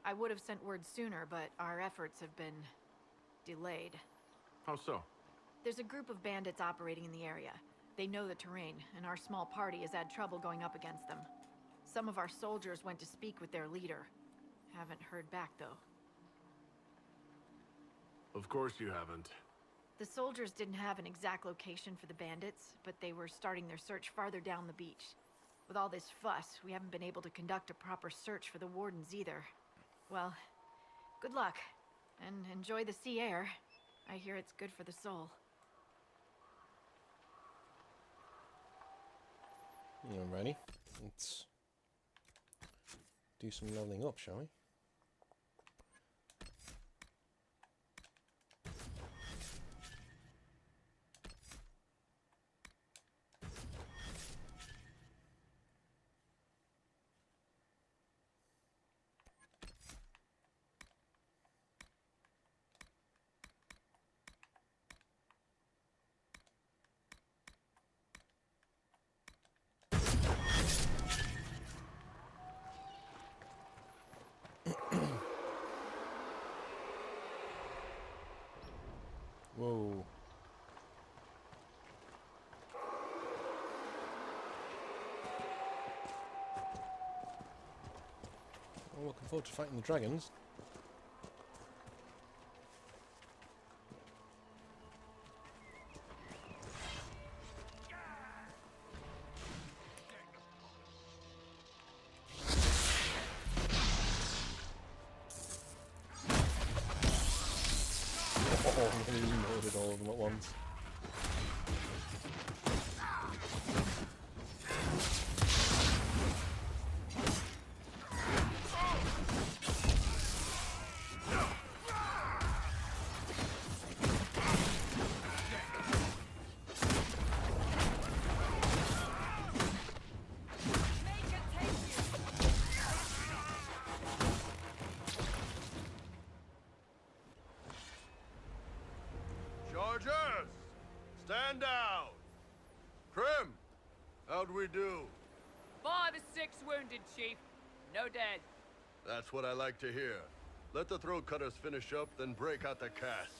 I would have sent word sooner, but our efforts have been delayed. How so? There's a group of bandits operating in the area. They know the terrain, and our small party has had trouble going up against them. Some of our soldiers went to speak with their leader. Haven't heard back, though. Of course you haven't. The soldiers didn't have an exact location for the bandits, but they were starting their search farther down the beach. With all this fuss, we haven't been able to conduct a proper search for the wardens either. Well, good luck, and enjoy the sea air. I hear it's good for the soul. Alrighty, let's do some leveling up, shall we? Whoa. I'm looking forward to fighting the dragons. Oh, he murdered all of them at once. Chargers! Stand down! Krim! How'd we do? 5 or 6 wounded, Chief. No dead. That's what I like to hear. Let the throat cutters finish up, then break out the casks.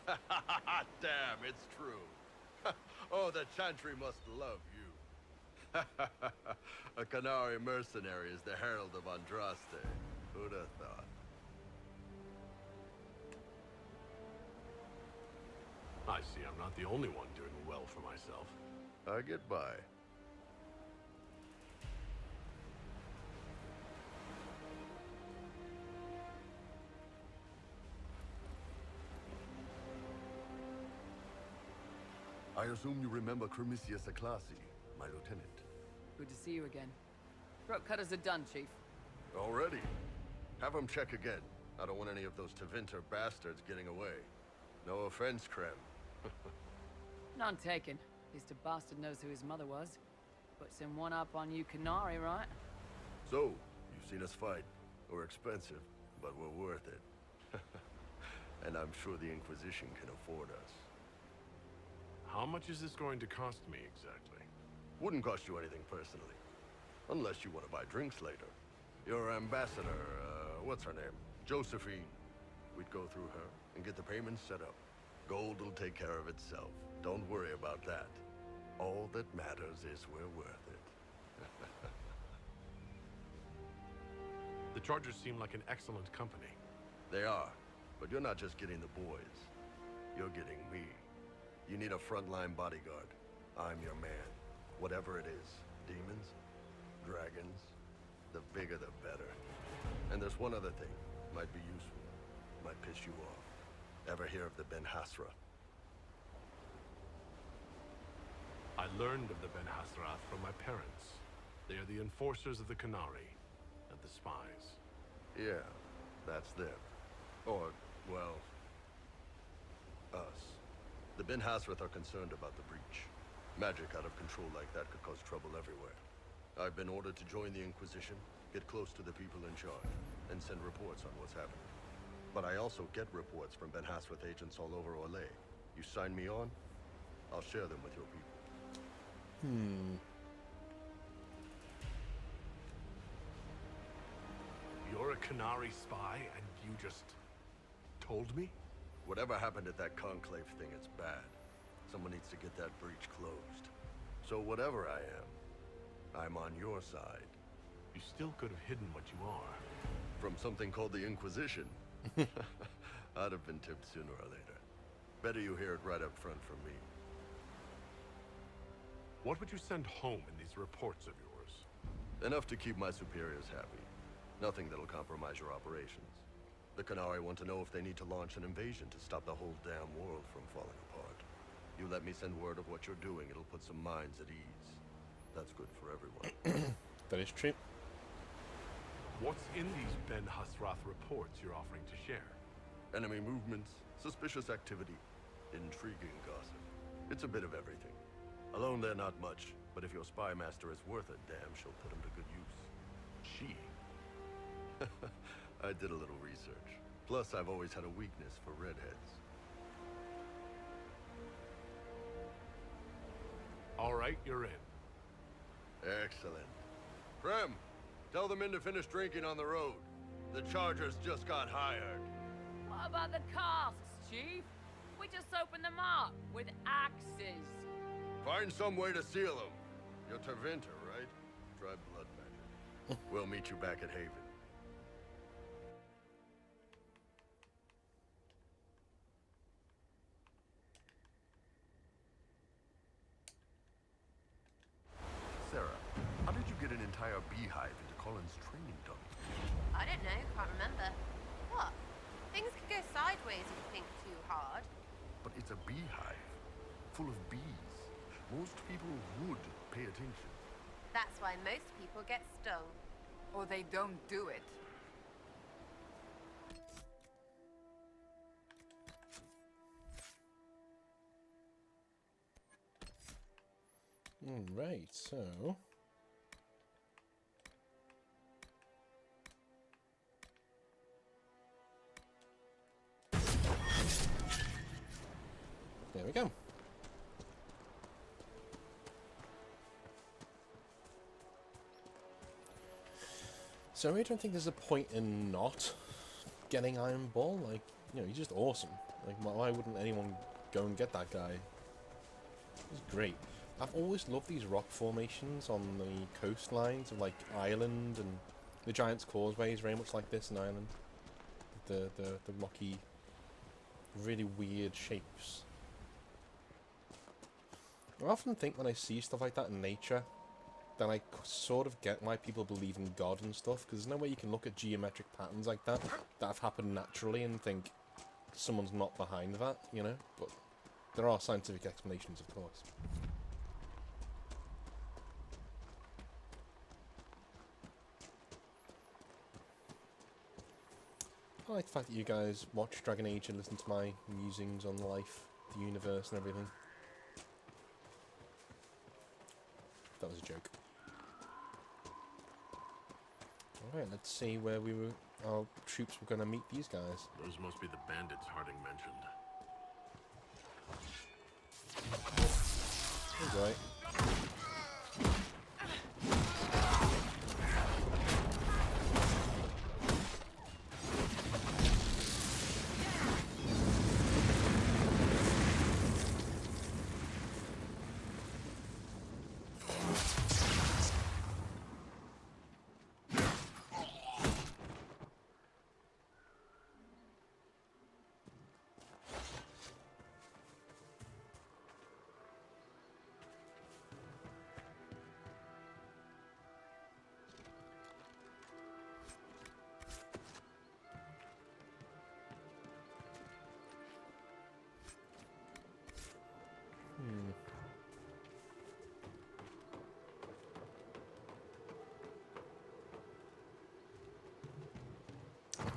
Damn, it's true. Oh, the Chantry must love you. A A Canary mercenary is the herald of Andraste. Who'd have thought? see I'm not the only one doing well for myself. I get by. I assume you remember Cremisius Aclassi, my lieutenant. Good to see you again. Throat cutters are done, Chief. Already? Have him check again. I don't want any of those Tevinter bastards getting away. No offense, Krem. None taken. At least a bastard knows who his mother was. Puts him one up on you Canary, right? So, you've seen us fight. We're expensive, but we're worth it. And I'm sure the Inquisition can afford us. How much is this going to cost me exactly? Wouldn't cost you anything personally. Unless you want to buy drinks later. Your ambassador, what's her name? Josephine. We'd go through her and get the payments set up. Gold will take care of itself. Don't worry about that. All that matters is we're worth it. The Chargers seem like an excellent company. They are, but you're not just getting the boys. You're getting me. You need a frontline bodyguard. I'm your man. Whatever it is. Demons? Dragons? The bigger the better. And there's one other thing. Might be useful. Might piss you off. Ever hear of the Ben Hasra? I learned of the Ben Hasrath from my parents. They are the enforcers of the Canary and the spies. Yeah, that's them. Or, well, us. The Ben Hasrath are concerned about the breach. Magic out of control like that could cause trouble everywhere. I've been ordered to join the Inquisition, get close to the people in charge, and send reports on what's happening. But I also get reports from Ben Hasrath agents all over Orlais. You sign me on, I'll share them with your people. You're a Canary spy, and you just told me? Whatever happened at that conclave thing, it's bad. Someone needs to get that breach closed. So whatever I am, I'm on your side. You still could have hidden what you are. From something called the Inquisition. I'd have been tipped sooner or later. Better you hear it right up front from me. What would you send home in these reports of yours? Enough to keep my superiors happy. Nothing that'll compromise your operations. The Canary want to know if they need to launch an invasion to stop the whole damn world from falling apart. You let me send word of what you're doing, it'll put some minds at ease. That's good for everyone. That is true. What's in these Ben Hasrath reports you're offering to share? Enemy movements, suspicious activity, intriguing gossip. It's a bit of everything. Alone they're not much, but if your spy master is worth a damn, she'll put him to good use. She? I did a little research. Plus, I've always had a weakness for redheads. All right, you're in. Excellent. Prem, tell the men to finish drinking on the road. The Chargers just got hired. What about the casks, Chief? We just opened them up with axes. Find some way to seal them. You're Tevinter, right? Try blood magic. We'll meet you back at Haven. Sarah, how did you get an entire beehive into Colin's training dummy? I don't know, can't remember. What? Things could go sideways if you think too hard. But it's a beehive, full of bees. Most people would pay attention. That's why most people get stung. Or they don't do it. Right, so... there we go. So I don't think there's a point in not getting Iron Ball. Like, you know, he's just awesome. Like, why wouldn't anyone go and get that guy? He's great. I've always loved these rock formations on the coastlines of, like, Ireland, and the Giant's Causeway is very much like this in Ireland. The rocky, really weird shapes. I often think when I see stuff like that in nature, then I sort of get why people believe in God and stuff, because there's no way you can look at geometric patterns like that have happened naturally and think someone's not behind that, you know? But there are scientific explanations, of course. I like the fact that you guys watch Dragon Age and listen to my musings on life, the universe and everything. That was a joke. Alright, let's see where our troops were going to meet these guys. Those must be the bandits Harding mentioned. He's right.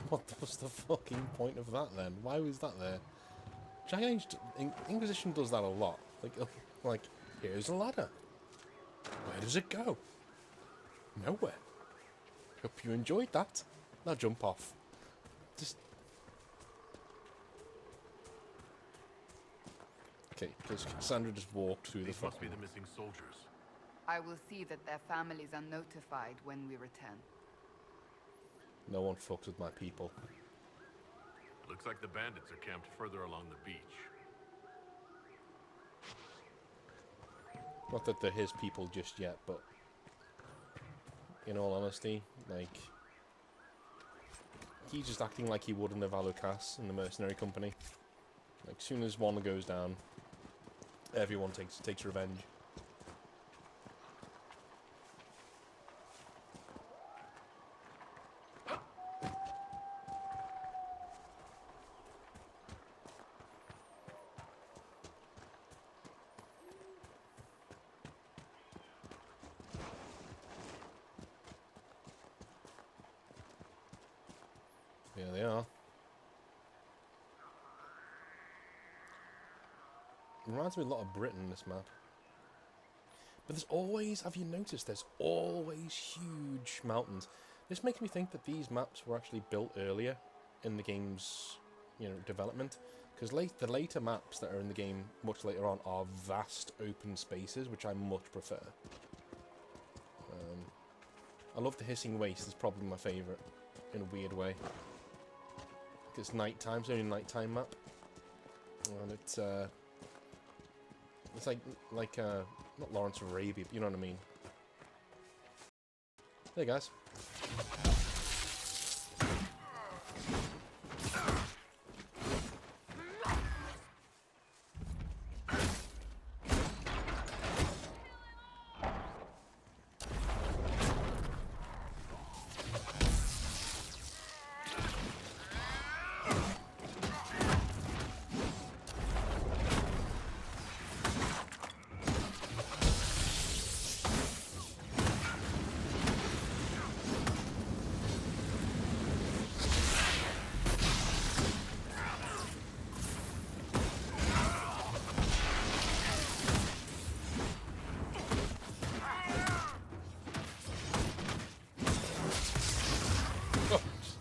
What was the fucking point of that then? Why was that there? Dragon Age Inquisition does that a lot. Like, here's a ladder. Where does it go? Nowhere. Hope you enjoyed that. Now jump off. Just... Okay, does Cassandra just walk through the These must be the missing soldiers. I will see that their families are notified when we return. No one fucks with my people. Looks like the bandits are camped further along the beach. Not that they're his people just yet, but in all honesty, like, he's just acting like he would in the Valukas in the mercenary company. Like, as soon as one goes down, everyone takes revenge. There they are. Reminds me a lot of Britain, this map. But there's always, have you noticed, there's always huge mountains. This makes me think that these maps were actually built earlier in the game's, development. Because the later maps that are in the game much later on are vast open spaces, which I much prefer. I love the Hissing Waste, it's probably my favourite, in a weird way. It's nighttime, it's only a nighttime map. And it's like not Lawrence of Arabia, but you know what I mean. Hey guys.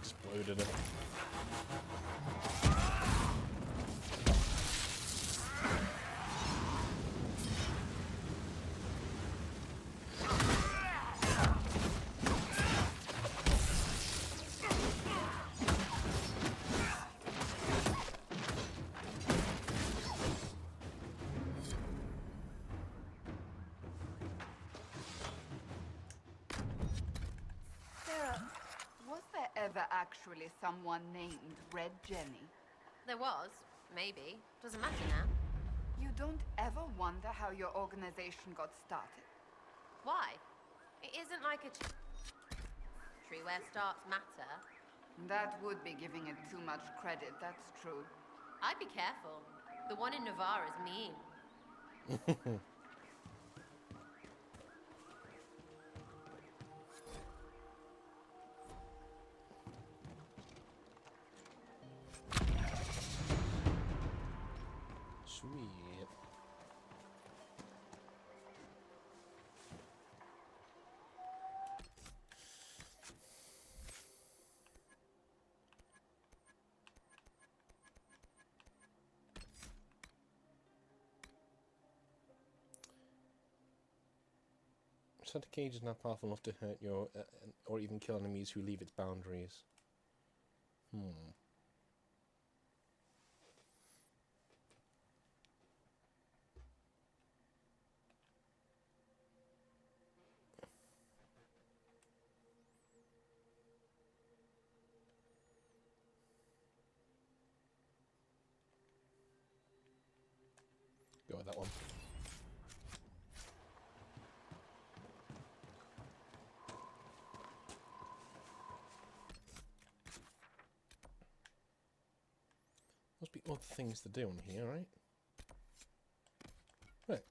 Exploded it. Was there ever actually someone named Red Jenny? There was, maybe. Doesn't matter now. You don't ever wonder how your organization got started? Why? It isn't like a tree where starts matter. That would be giving it too much credit, that's true. I'd be careful. The one in Navarre is mean. Sweet. Center cage is not powerful enough to hurt your or even kill enemies who leave its boundaries. Go with that one. Must be other things to do on here, right? Right.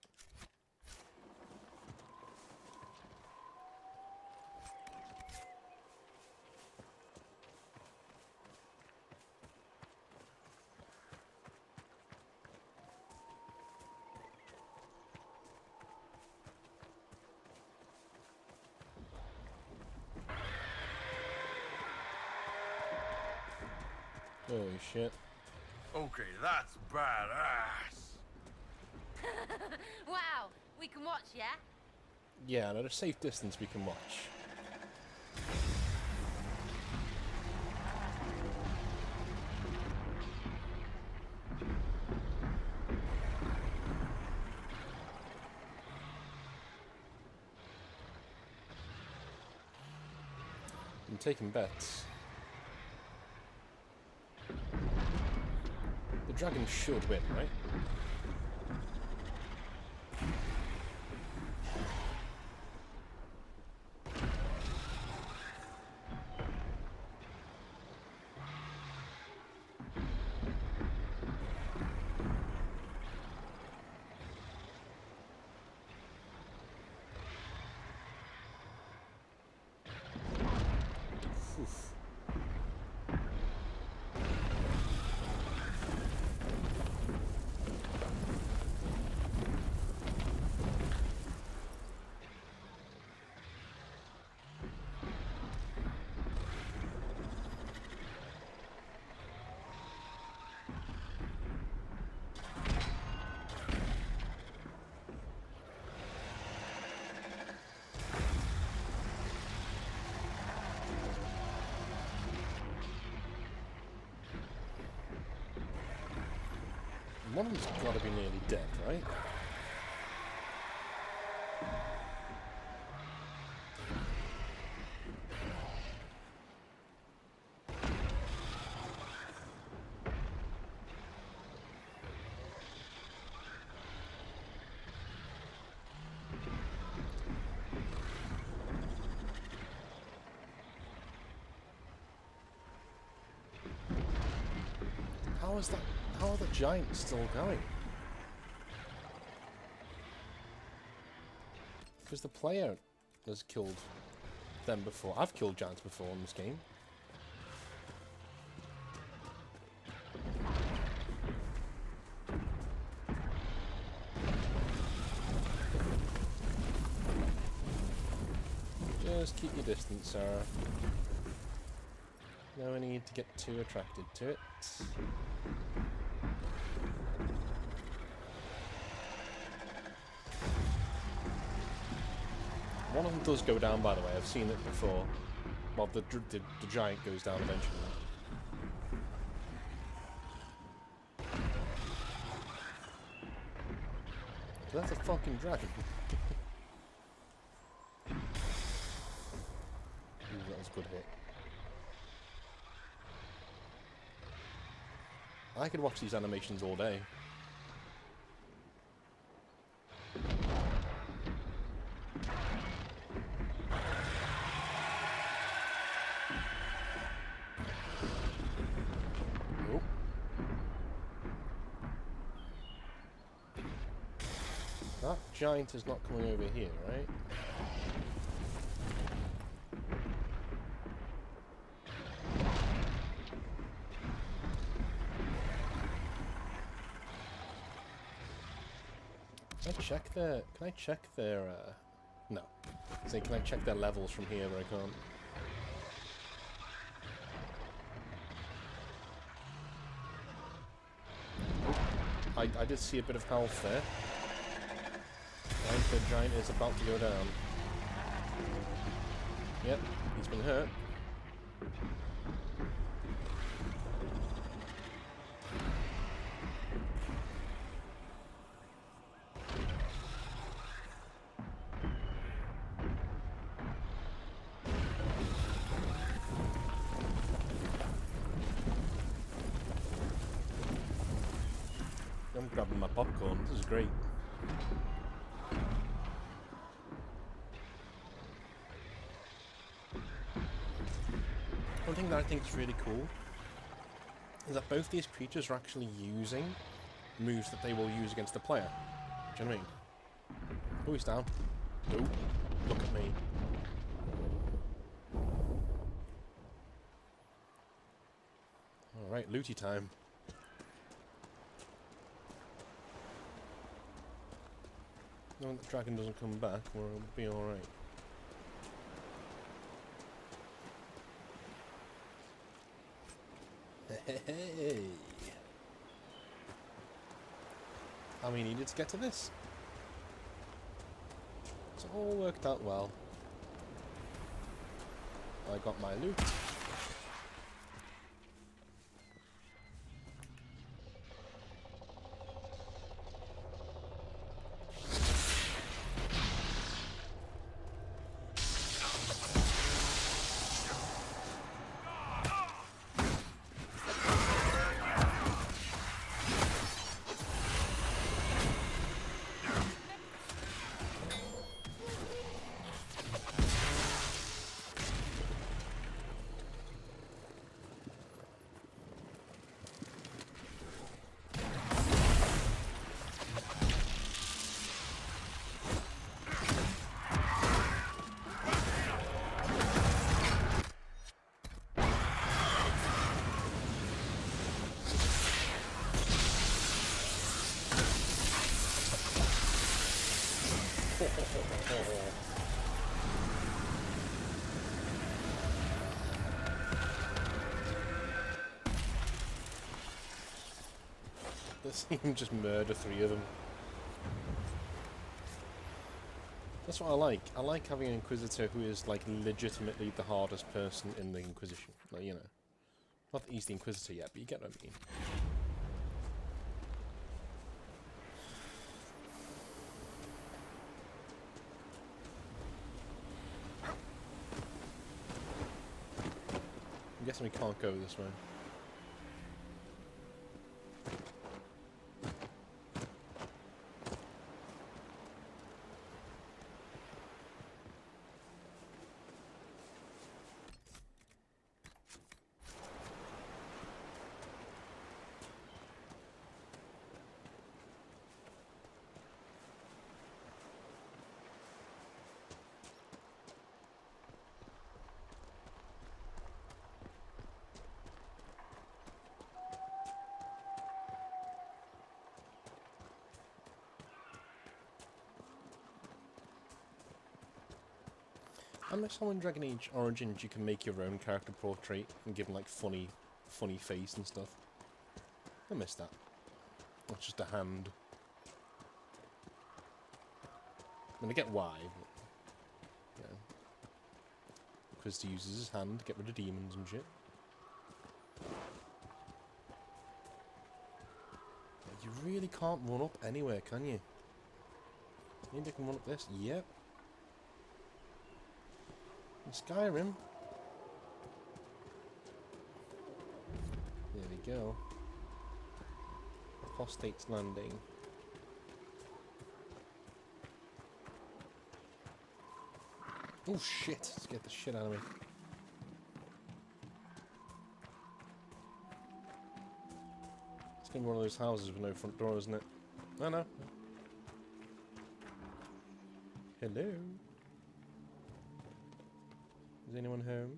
Holy shit. Okay, that's badass. Wow, we can watch, yeah? Yeah, and at a safe distance we can watch. I'm taking bets. The dragon should win, right? Oof. One of them's got to be nearly dead, right? How is that? How are the giants still going? Because the player has killed them before. I've killed giants before in this game. Just keep your distance, Sarah. No need to get too attracted to it. One of them does go down, by the way. I've seen it before. Well, the giant goes down eventually. So that's a fucking dragon. Ooh, that was a good hit. I could watch these animations all day. giant is not coming over here, right? Can I check their, no. So can I check their levels from here where I can't? I did see a bit of health there. Right, the giant is about to go down. Yep, he's been hurt. I'm grabbing my popcorn. This is great. One thing that I think is really cool is that both these creatures are actually using moves that they will use against the player. Do you know what I mean? Oh, he's down. Oh, look at me. Alright, looty time. No, the dragon doesn't come back, we'll be alright. Hey! How we needed to get to this? It's all worked out well. I got my loot. Let's see him just murder 3 of them. That's what I like. I like having an Inquisitor who is, like, legitimately the hardest person in the Inquisition. Like, you know. Not that he's the Inquisitor yet, but you get what I mean. I'm guessing we can't go this way. Unless on Dragon Age Origins you can make your own character portrait and give him like funny face and stuff. I missed that. That's just a hand. I mean, I get why, but, you know. Inquisitor uses his hand to get rid of demons and shit. You really can't run up anywhere, can you? Maybe I can run up this? Yep. In Skyrim. There we go. Apostate's Landing. Oh shit! Scared the shit out of me. It's gonna be one of those houses with no front door, isn't it? No, no. Hello? Is anyone home?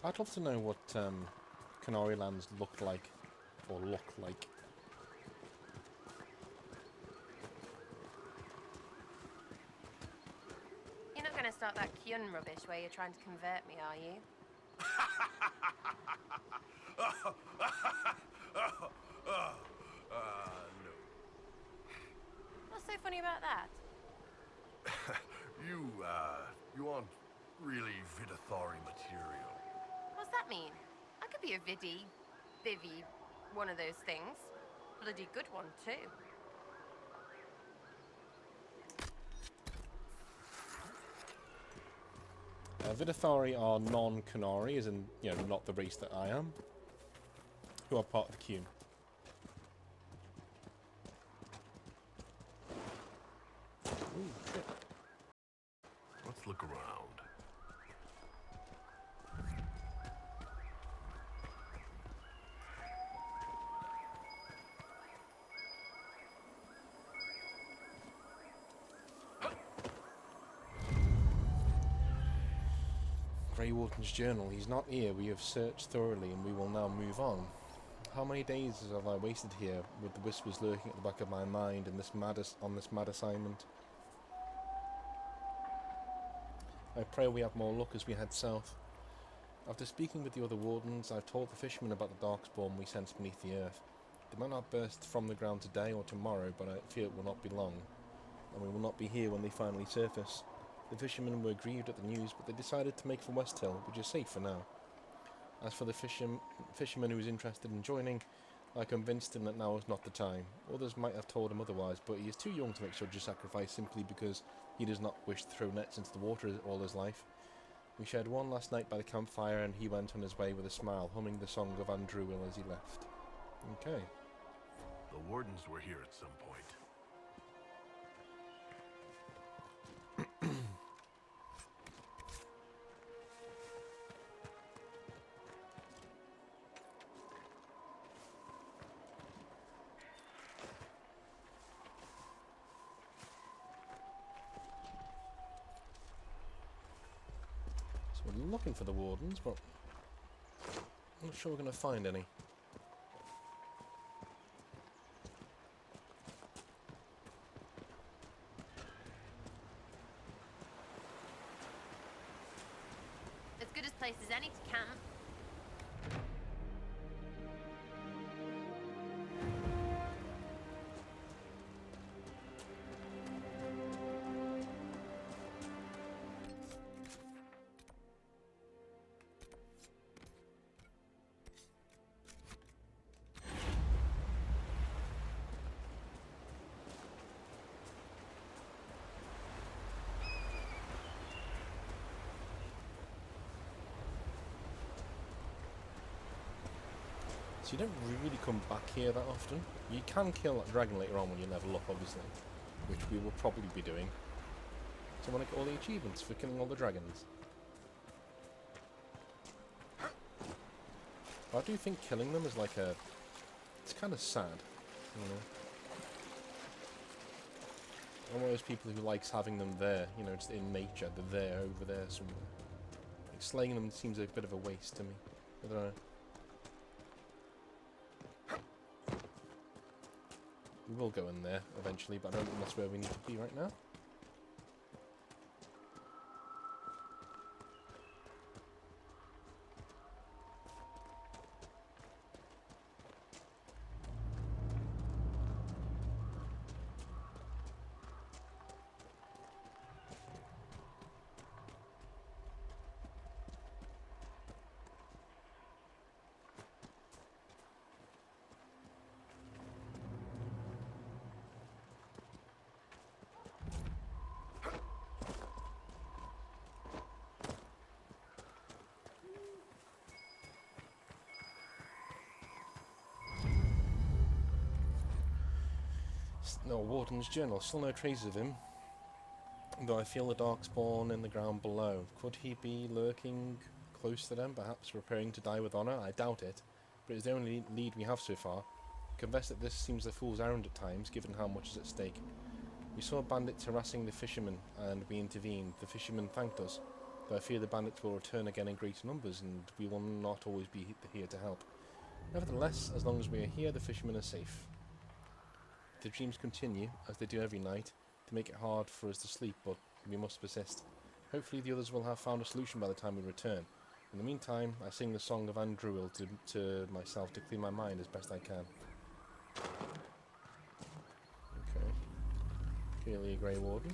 I'd love to know what Canary Lands looked like, or look like. You're not going to start that Kyun rubbish where you're trying to convert me, are you? No. What's so funny about that? You aren't really Vidithari material. What's that mean? I could be a Vidi, Bivy, one of those things. Bloody good one, too. Vidithari are non-Canary, as in, you know, not the race that I am, who are part of the Cume. Ooh, shit. Let's look around. Grey Warden's journal. He's not here. We have searched thoroughly and we will now move on. How many days have I wasted here with the whispers lurking at the back of my mind and on this mad assignment? I pray we have more luck as we head south. After speaking with the other wardens, I've told the fishermen about the darkspawn we sense beneath the earth. They might not burst from the ground today or tomorrow, but I fear it will not be long, and we will not be here when they finally surface. The fishermen were grieved at the news, but they decided to make for West Hill, which is safe for now. As for the fisherman who is interested in joining, I convinced him that now is not the time. Others might have told him otherwise, but he is too young to make such a sacrifice simply because he does not wish to throw nets into the water all his life. We shared one last night by the campfire, and he went on his way with a smile, humming the song of Andruil as he left. Okay. The wardens were here at some point. So we're looking for the wardens, but I'm not sure we're going to find any. As good a place as any to camp. So you don't really come back here that often. You can kill that dragon later on when you level up, obviously, which we will probably be doing. So I want to get all the achievements for killing all the dragons. But I do think killing them is like a... It's kind of sad, you know. I'm one of those people who likes having them there, you know, just in nature. They're there, over there somewhere. Like, slaying them seems a bit of a waste to me. I don't know. We will go in there eventually, but I don't think that's where we need to be right now. No, Warden's journal. Still no traces of him. Though I feel the darkspawn in the ground below. Could he be lurking close to them, perhaps preparing to die with honour? I doubt it, but it's the only lead we have so far. Confess that this seems a fool's errand at times, given how much is at stake. We saw bandits harassing the fishermen, and we intervened. The fishermen thanked us, though I fear the bandits will return again in greater numbers, and we will not always be here to help. Nevertheless, as long as we are here, the fishermen are safe. The dreams continue, as they do every night, to make it hard for us to sleep, but we must persist. Hopefully the others will have found a solution by the time we return. In the meantime, I sing the song of Andruil to myself to clear my mind as best I can. Okay. Clearly a Grey Warden.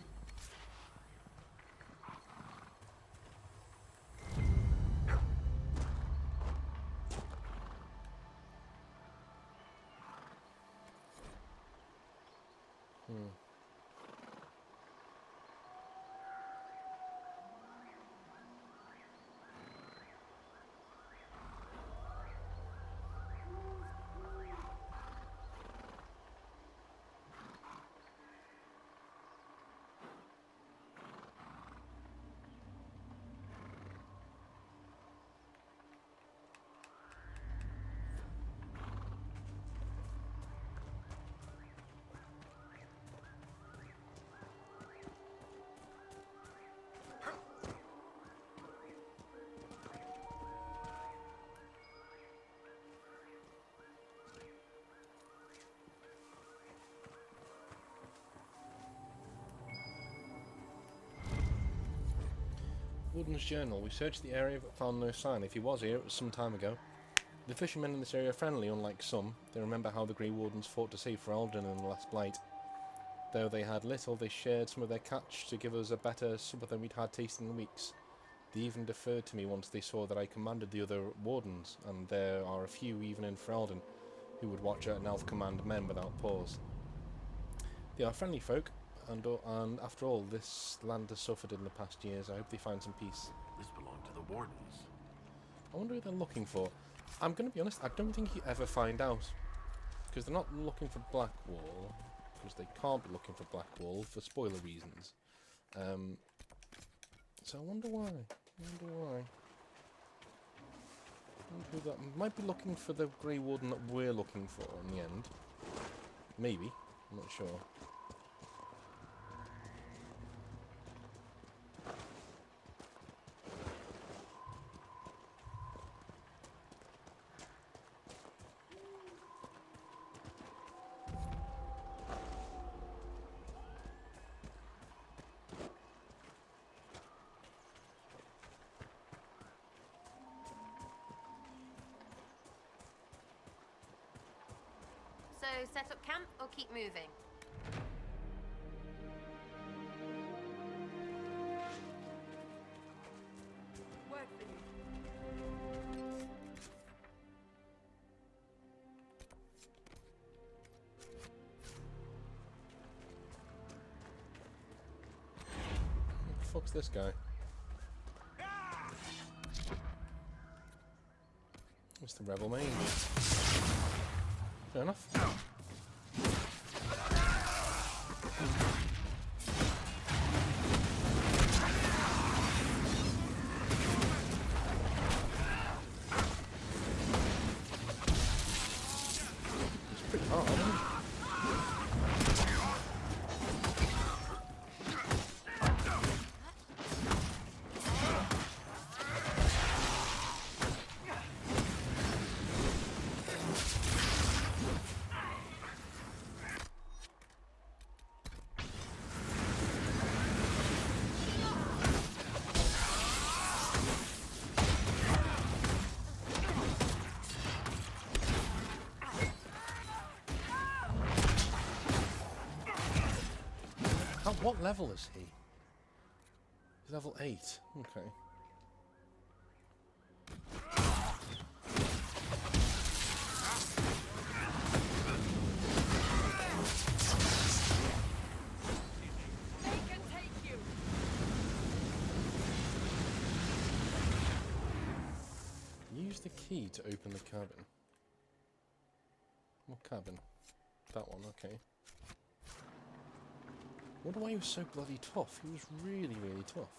Warden's journal. We searched the area but found no sign. If he was here, it was some time ago. The fishermen in this area are friendly, unlike some. They remember how the Grey Wardens fought to save Ferelden in the last blight. Though they had little, they shared some of their catch to give us a better supper than we'd had tasted in weeks. They even deferred to me once they saw that I commanded the other Wardens, and there are a few even in Ferelden who would watch an elf command men without pause. They are friendly folk, and after all this land has suffered in the past years, I hope they find some peace. This belonged to the Wardens. I wonder who they're looking for. I'm going to be honest, I don't think you ever find out. Because they're not looking for Blackwall. Because they can't be looking for Blackwall for spoiler reasons. So I wonder why. Who that might be looking for the Grey Warden that we're looking for in the end. Maybe. I'm not sure. So, set up camp or keep moving? Word for you. What the fuck's this guy? It's the Rebel Mage. Fair enough. It's pretty hard, isn't it? What level is he? He's level 8. Okay. They can take you. Use the key to open the cabin. What cabin? That one, okay. I wonder why he was so bloody tough. He was really, really tough.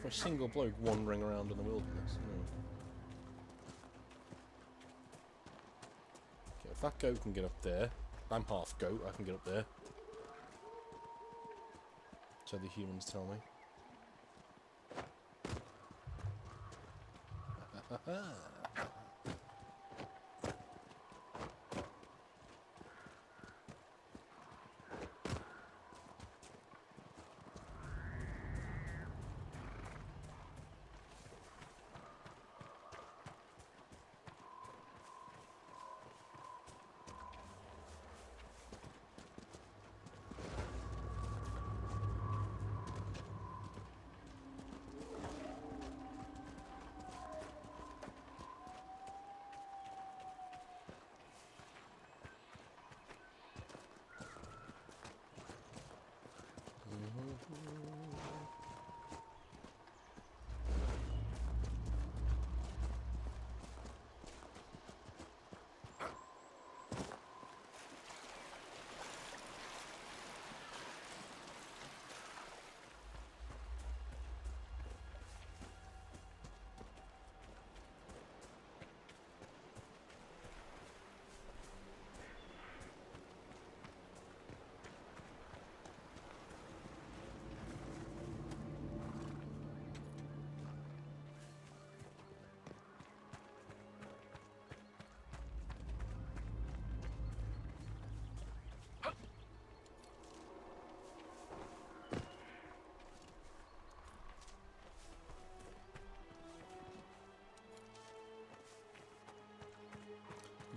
For a single bloke wandering around in the wilderness. Okay, if that goat can get up there, I'm half goat, I can get up there. So the humans tell me.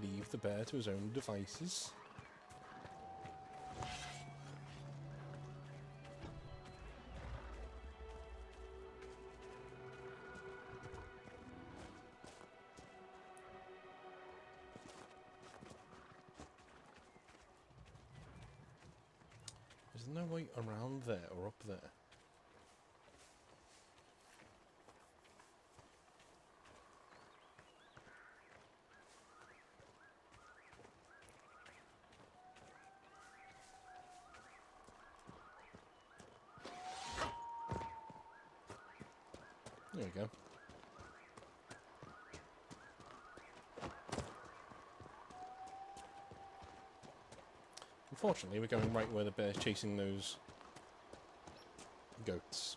Leave the bear to his own devices. There's no way around there or up there. There we go. Unfortunately, we're going right where the bear's chasing those goats.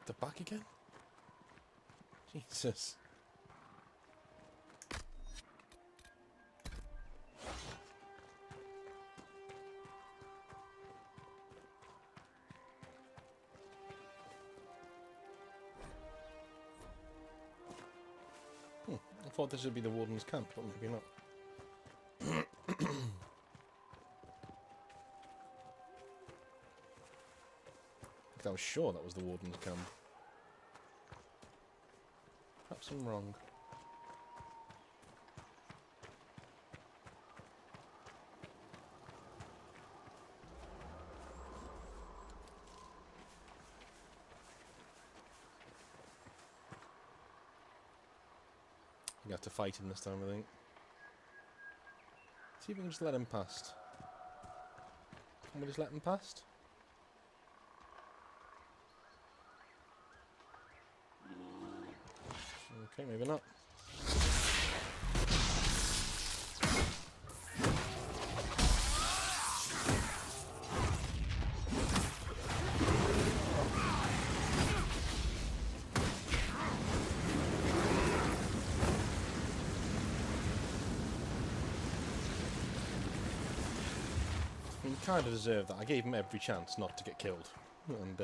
The back again? Jesus. I thought this would be the warden's camp, but maybe not. I was sure that was the warden's camp. Perhaps I'm wrong. You have to fight him this time, I think. See if we can just let him past. Can we just let him past? Okay, maybe not. He kind of deserved that. I gave him every chance not to get killed. And,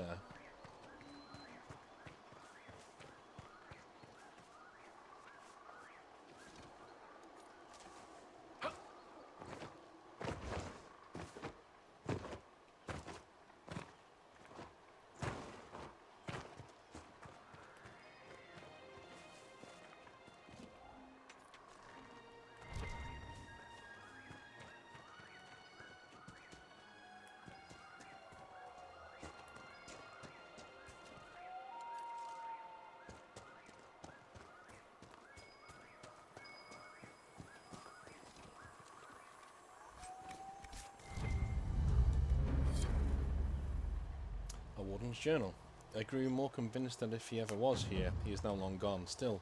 Warden's journal. I grew more convinced that if he ever was here, he is now long gone. Still,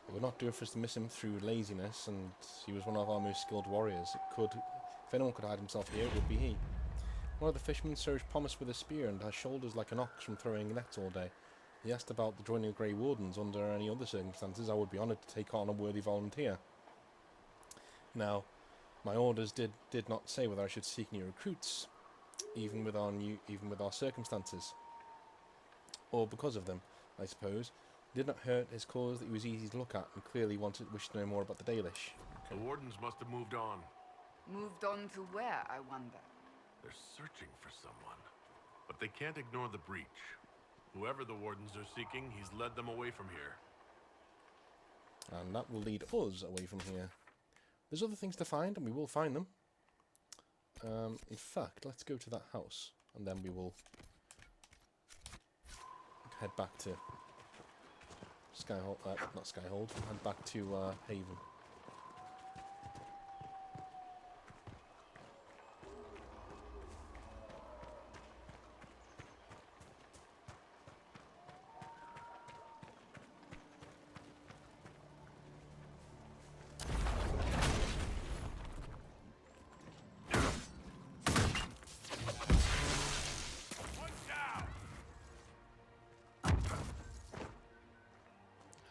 it would not do for us to miss him through laziness, and he was one of our most skilled warriors. If anyone could hide himself here, it would be he. One of the fishermen surged Pomace with a spear and has shoulders like an ox from throwing nets all day. He asked about the joining of Grey Wardens. Under any other circumstances, I would be honoured to take on a worthy volunteer. Now, my orders did not say whether I should seek new recruits, even with our circumstances, or because of them, I suppose. It did not hurt his cause that he was easy to look at, and clearly wished to know more about the Dalish. The Wardens must have moved on. Moved on to where, I wonder? They're searching for someone, but they can't ignore the breach. Whoever the Wardens are seeking, he's led them away from here. And that will lead us away from here. There's other things to find, and we will find them. In fact, let's go to that house, and then we will head back to Skyhold. Not Skyhold. Head back to Haven.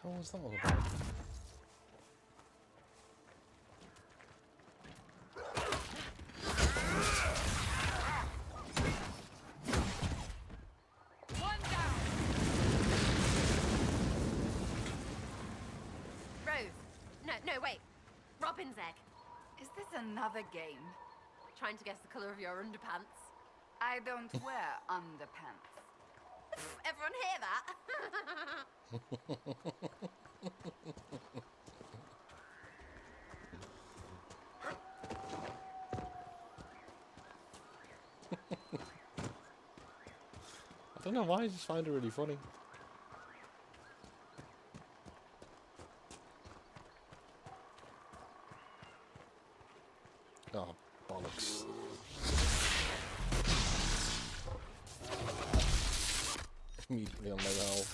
What was that all about? One down. Rose. No, wait. Robin's egg. Is this another game? Trying to guess the colour of your underpants. I don't wear underpants. Everyone hear that? I don't know why, I just find it really funny. Oh, bollocks. Immediately on my roll.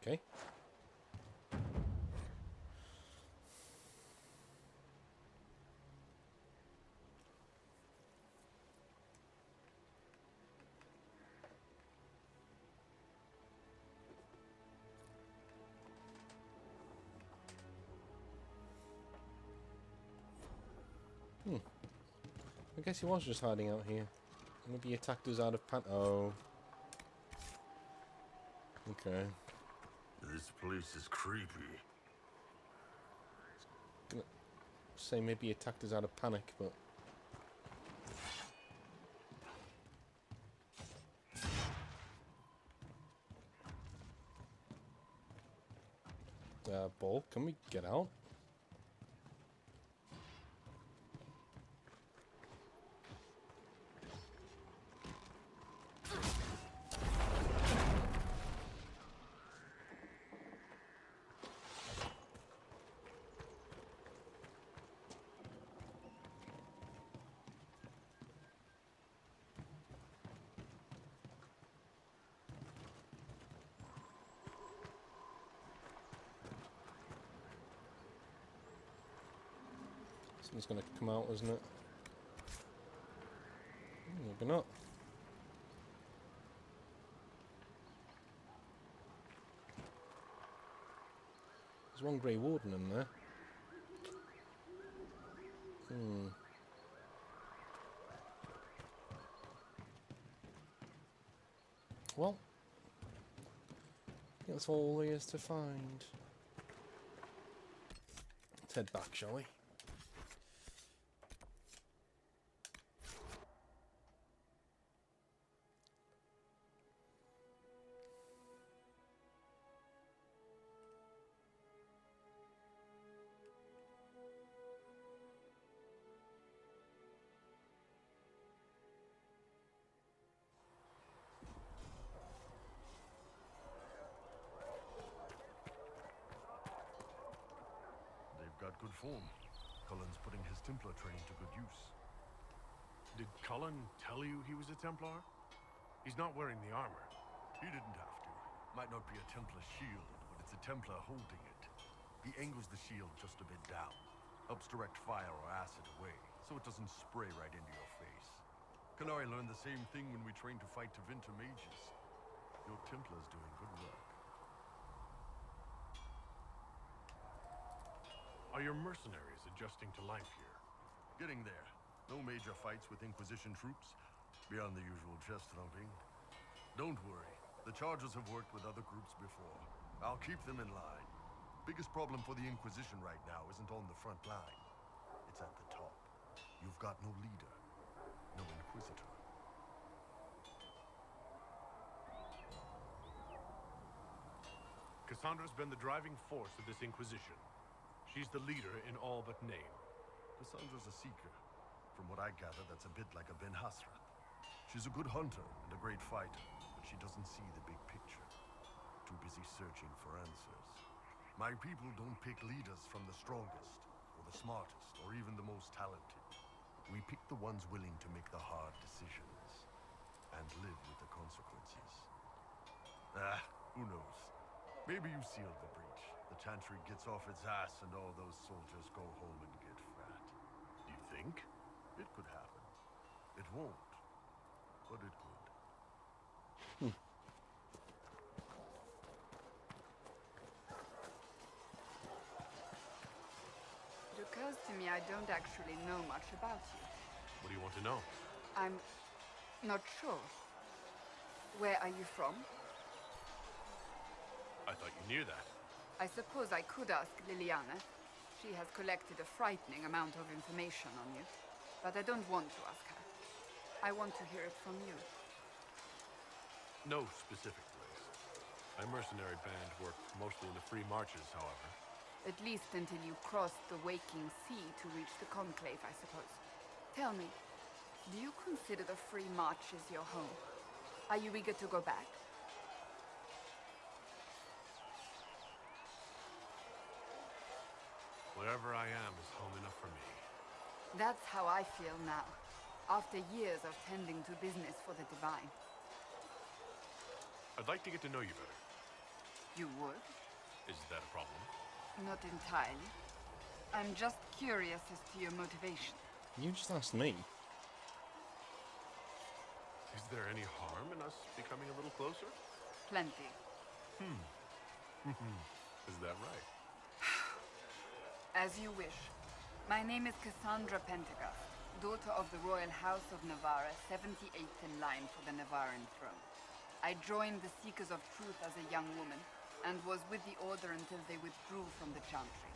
Okay. I guess he was just hiding out here. Maybe he attacked us out of Oh. Okay. This place is creepy. Gonna say maybe he attacked us out of panic, but Ball, can we get out? Something's gonna come out, isn't it? Maybe not. There's one Grey Warden in there. Well, that's all there is to find. Let's head back, shall we? form. Cullen's putting his Templar training to good use. Did Cullen tell you he was a Templar? He's not wearing the armor. He didn't have to. Might not be a Templar shield, but it's a Templar holding it. He angles the shield just a bit down. Helps direct fire or acid away, so it doesn't spray right into your face. Canary learned the same thing when we trained to fight Tevinter mages. Your Templar's doing good work. Are your mercenaries adjusting to life here? Getting there. No major fights with Inquisition troops, beyond the usual chest thumping. Don't worry. The Chargers have worked with other groups before. I'll keep them in line. Biggest problem for the Inquisition right now isn't on the front line. It's at the top. You've got no leader. No Inquisitor. Cassandra's been the driving force of this Inquisition. She's the leader in all but name. Cassandra's a seeker. From what I gather, that's a bit like a Ben Hasrat. She's a good hunter and a great fighter, but she doesn't see the big picture. Too busy searching for answers. My people don't pick leaders from the strongest, or the smartest, or even the most talented. We pick the ones willing to make the hard decisions, and live with the consequences. Who knows? Maybe you sealed the breach. The Chantry gets off its ass and all those soldiers go home and get fat. You think? It could happen. It won't, but it could. It occurs to me I don't actually know much about you. What do you want to know? I'm not sure. Where are you from? I thought you knew that. I suppose I could ask Liliana. She has collected a frightening amount of information on you. But I don't want to ask her. I want to hear it from you. No specific place. My mercenary band worked mostly in the free marches, however. At least until you crossed the waking sea to reach the Conclave, I suppose. Tell me, do you consider the free marches your home? Are you eager to go back? Wherever I am is home enough for me. That's how I feel now, after years of tending to business for the Divine. I'd like to get to know you better. You would? Is that a problem? Not entirely. I'm just curious as to your motivation. You just asked me. Is there any harm in us becoming a little closer? Plenty. Is that right? As you wish. My name is Cassandra Pentecost, daughter of the Royal House of Navarre, 78th in line for the Navarran throne. I joined the Seekers of Truth as a young woman, and was with the Order until they withdrew from the Chantry.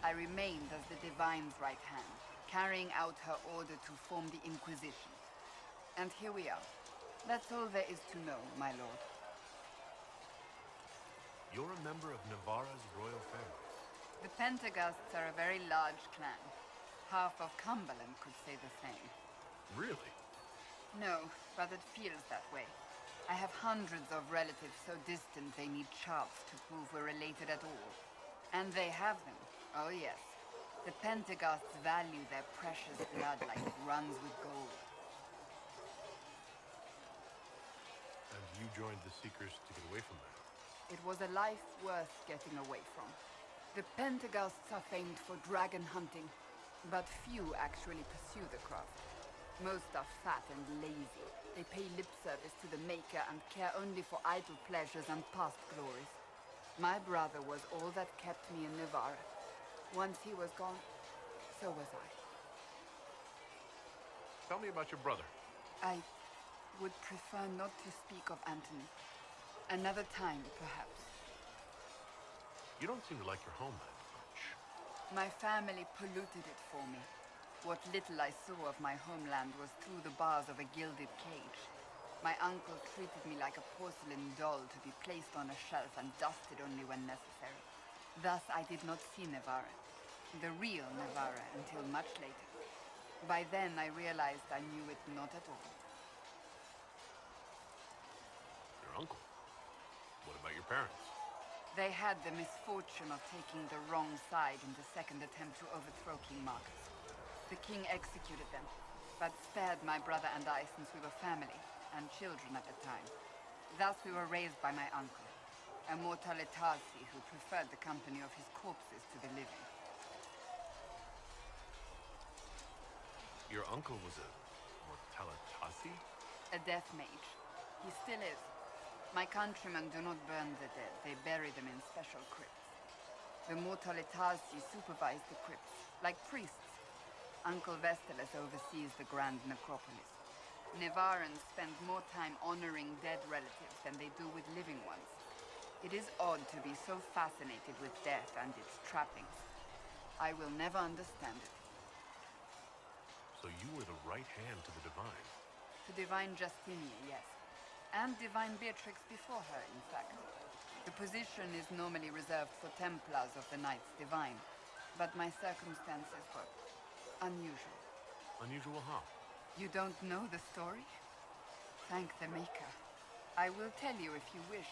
I remained as the Divine's right hand, carrying out her order to form the Inquisition. And here we are. That's all there is to know, my lord. You're a member of Navarra's royal family. The Pentecosts are a very large clan. Half of Cumberland could say the same. Really? No, but it feels that way. I have hundreds of relatives so distant they need charts to prove we're related at all. And they have them. Oh yes. The Pentecosts value their precious blood like it runs with gold. And you joined the Seekers to get away from that? It was a life worth getting away from. The Pentecosts are famed for dragon hunting, but few actually pursue the craft. Most are fat and lazy. They pay lip service to the Maker and care only for idle pleasures and past glories. My brother was all that kept me in Navarre. Once he was gone, so was I. Tell me about your brother. I would prefer not to speak of Anthony. Another time, perhaps. You don't seem to like your homeland much. My family polluted it for me. What little I saw of my homeland was through the bars of a gilded cage. My uncle treated me like a porcelain doll to be placed on a shelf and dusted only when necessary. Thus I did not see Navarre, the real Navarre, until much later. By then I realized I knew it not at all. Your uncle? What about your parents? They had the misfortune of taking the wrong side in the second attempt to overthrow King Marcus. The king executed them, but spared my brother and I since we were family, and children at the time. Thus we were raised by my uncle, a Mortalitasi who preferred the company of his corpses to the living. Your uncle was a Mortalitasi? A death mage. He still is. My countrymen do not burn the dead, they bury them in special crypts. The Mortalitasi supervise the crypts, like priests. Uncle Vestalis oversees the Grand Necropolis. Nevarans spend more time honoring dead relatives than they do with living ones. It is odd to be so fascinated with death and its trappings. I will never understand it. So you were the right hand to the Divine? To Divine Justinia, yes. And Divine Beatrix before her, in fact. The position is normally reserved for Templars of the Knights Divine, but my circumstances were unusual. Unusual how? You don't know the story? Thank the Maker. I will tell you if you wish,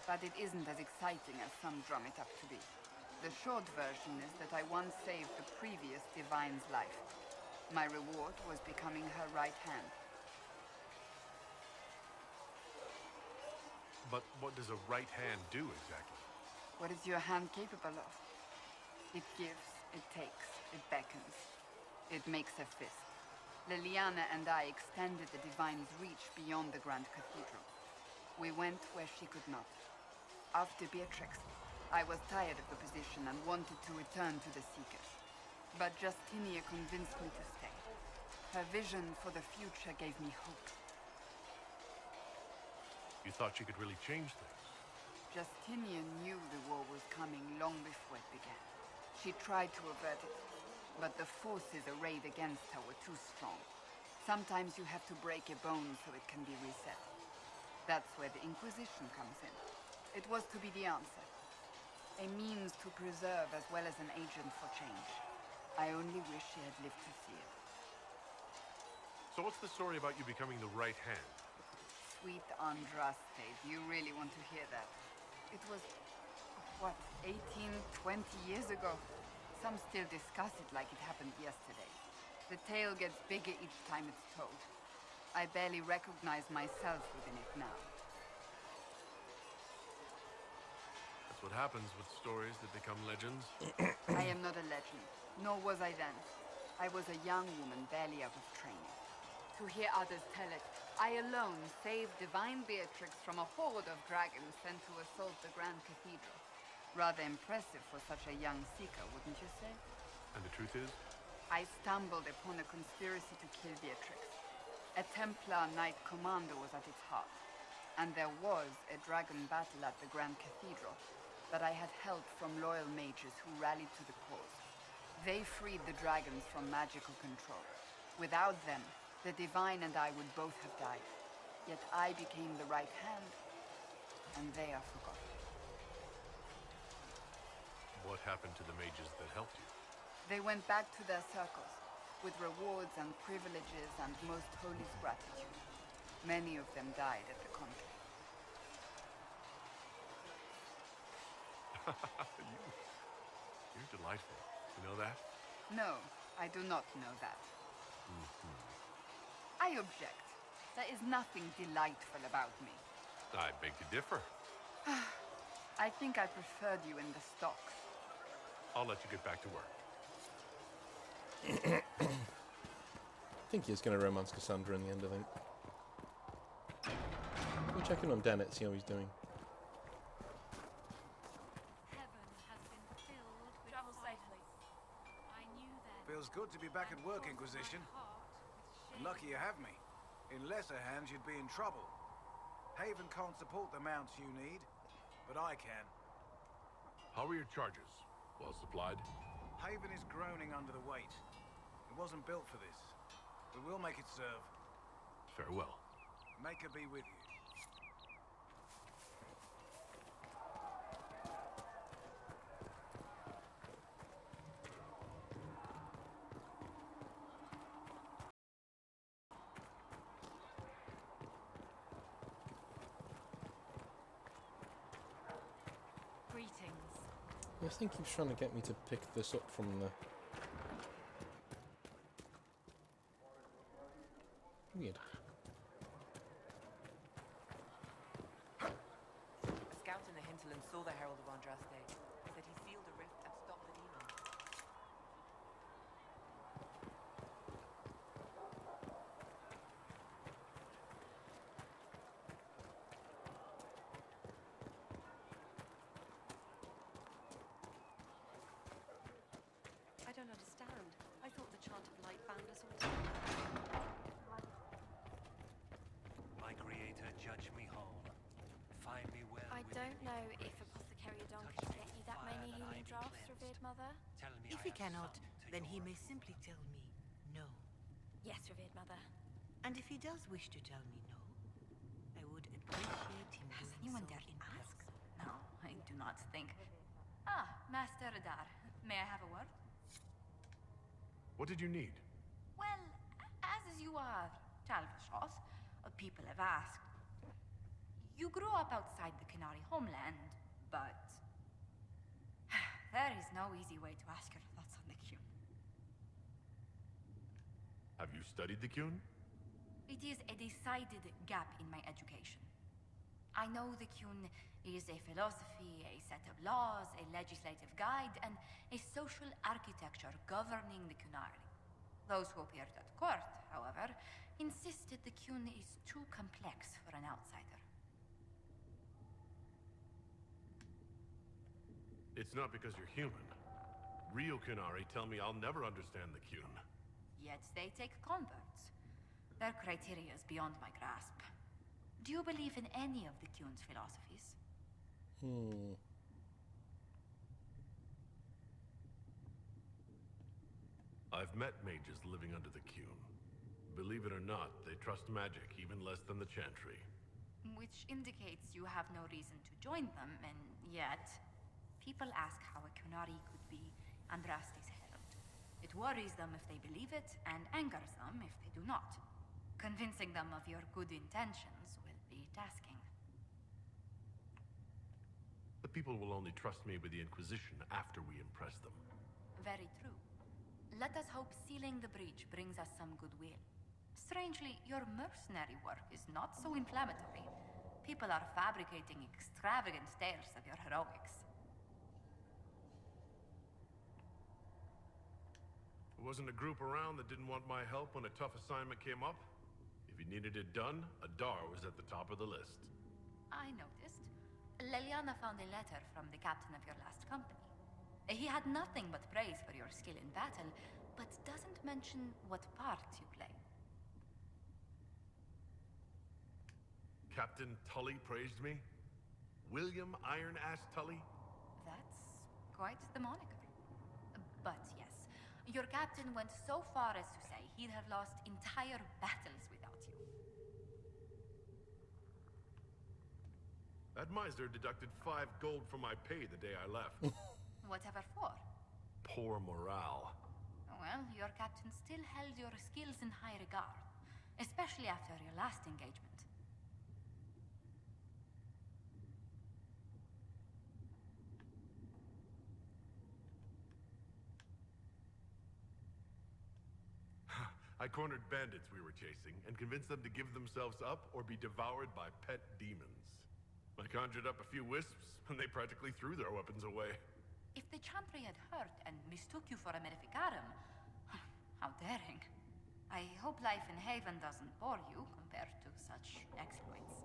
but it isn't as exciting as some drum it up to be. The short version is that I once saved the previous Divine's life. My reward was becoming her right hand. But what does a right hand do exactly? What is your hand capable of? It gives, it takes, it beckons. It makes a fist. Liliana and I extended the Divine's reach beyond the Grand Cathedral. We went where she could not. After Beatrix, I was tired of the position and wanted to return to the Seekers. But Justinia convinced me to stay. Her vision for the future gave me hope. You thought she could really change things? Justinia knew the war was coming long before it began. She tried to avert it, but the forces arrayed against her were too strong. Sometimes you have to break a bone so it can be reset. That's where the Inquisition comes in. It was to be the answer. A means to preserve as well as an agent for change. I only wish she had lived to see it. So what's the story about you becoming the right hand? Sweet Andraste, do you really want to hear that? It was, what, 18, 20 years ago? Some still discuss it like it happened yesterday. The tale gets bigger each time it's told. I barely recognize myself within it now. That's what happens with stories that become legends. I am not a legend, nor was I then. I was a young woman barely out of training. To hear others tell it, I alone saved Divine Beatrix from a horde of dragons sent to assault the Grand Cathedral. Rather impressive for such a young seeker, wouldn't you say? And the truth is? I stumbled upon a conspiracy to kill Beatrix. A Templar Knight Commander was at its heart, and there was a dragon battle at the Grand Cathedral, but I had help from loyal mages who rallied to the cause. They freed the dragons from magical control. Without them, the Divine and I would both have died. Yet I became the right hand, and they are forgotten. What happened to the mages that helped you? They went back to their circles, with rewards and privileges and most holy gratitude. Many of them died at the conflict. You're delightful. You know that? No, I do not know that. I object. There is nothing delightful about me. I beg to differ. I think I preferred you in the stocks. I'll let you get back to work. I think he's going to romance Cassandra in the end, I think. We'll check in on Dennett, see how he's doing. Travel safely. I knew that. Feels good to be back at work, Inquisition. Lucky you have me. In lesser hands, you'd be in trouble. Haven can't support the mounts you need, but I can. How are your charges? Well supplied? Haven is groaning under the weight. It wasn't built for this, but we'll make it serve. Farewell. Make her be with you. This thing keeps trying to get me to pick this up from the... Weird. A scout in the hinterland saw the Herald of Andraste. Said he sealed a rift and stopped the demon. I don't understand. I thought the chant of light bound us all together. My creator, judge me whole. Find me well. I don't know if Apothecary Don can get you that many healing drafts, revered mother. Tell me If he cannot, then he may simply tell me no. Yes, revered mother. And if he does wish to tell me no, I would appreciate him Has doing anyone so dared in ask? person. No, I do not think. Ah, Master Adar, may I have a word? What did you need? Well, as you are Talvashos, people have asked. You grew up outside the Canary homeland, but there is no easy way to ask your thoughts on the Qun. Have you studied the Qun? It is a decided gap in my education. I know the Qun is a philosophy, a set of laws, a legislative guide, and a social architecture governing the Qunari. Those who appeared at court, however, insisted the Qun is too complex for an outsider. It's not because you're human. Real Qunari tell me I'll never understand the Qun. Yet they take converts. Their criteria is beyond my grasp. Do you believe in any of the Qun's philosophies? I've met mages living under the Qun. Believe it or not, they trust magic even less than the Chantry. Which indicates you have no reason to join them, and yet people ask how a Qunari could be Andraste's herald. It worries them if they believe it, and angers them if they do not. Convincing them of your good intentions will be tasking. The people will only trust me with the Inquisition after we impress them. Very true. Let us hope sealing the breach brings us some goodwill. Strangely, your mercenary work is not so inflammatory. People are fabricating extravagant tales of your heroics. There wasn't a group around that didn't want my help when a tough assignment came up. If you needed it done, Adar was at the top of the list. I noticed. Leliana found a letter from the captain of your last company. He had nothing but praise for your skill in battle, but doesn't mention what part you play. Captain Tully praised me? William Iron Ass Tully? That's quite the moniker. But yes, your captain went so far as to say he'd have lost entire battles without you. That miser deducted 5 gold from my pay the day I left. Whatever for? Poor morale. Well, your captain still held your skills in high regard, especially after your last engagement. I cornered bandits we were chasing and convinced them to give themselves up or be devoured by pet demons. I conjured up a few wisps and they practically threw their weapons away. If the Chantry had hurt and mistook you for a Maleficarum, how daring. I hope life in Haven doesn't bore you compared to such exploits.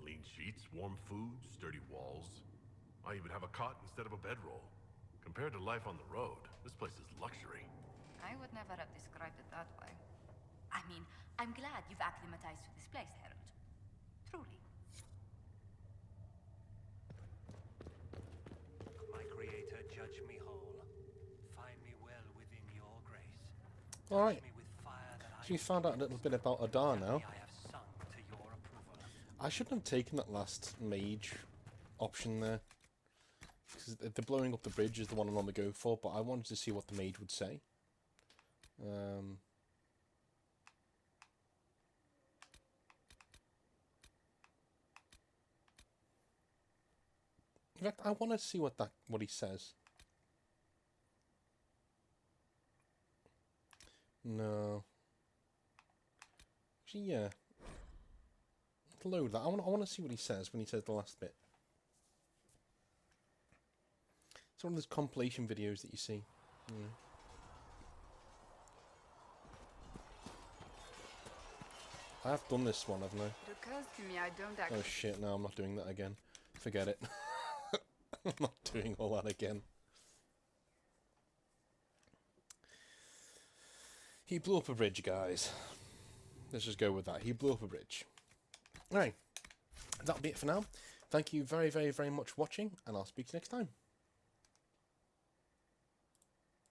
Clean sheets, warm food, sturdy walls. I even have a cot instead of a bedroll. Compared to life on the road, this place is luxury. I would never have described it that way. I mean, I'm glad you've acclimatized to this place, Herald. Truly. My creator, judge me whole. Find me well within your grace. Alright. Touch me with fire that So we found out a little bit about Adar now. I have sung to your approval. I shouldn't have taken that last mage option there. because the blowing up the bridge is the one I normally go for, but I wanted to see what the mage would say. In fact, I want to see what he says. No. Actually, yeah. Load that. I want to see what he says when he says the last bit. It's one of those compilation videos that you see. Yeah. I have done this one, haven't I? It occurs to me I don't actually... Oh shit, no, I'm not doing that again. Forget it. I'm not doing all that again. He blew up a bridge, guys. Let's just go with that. He blew up a bridge. Alright, that'll be it for now. Thank you very, very, very much for watching, and I'll speak to you next time.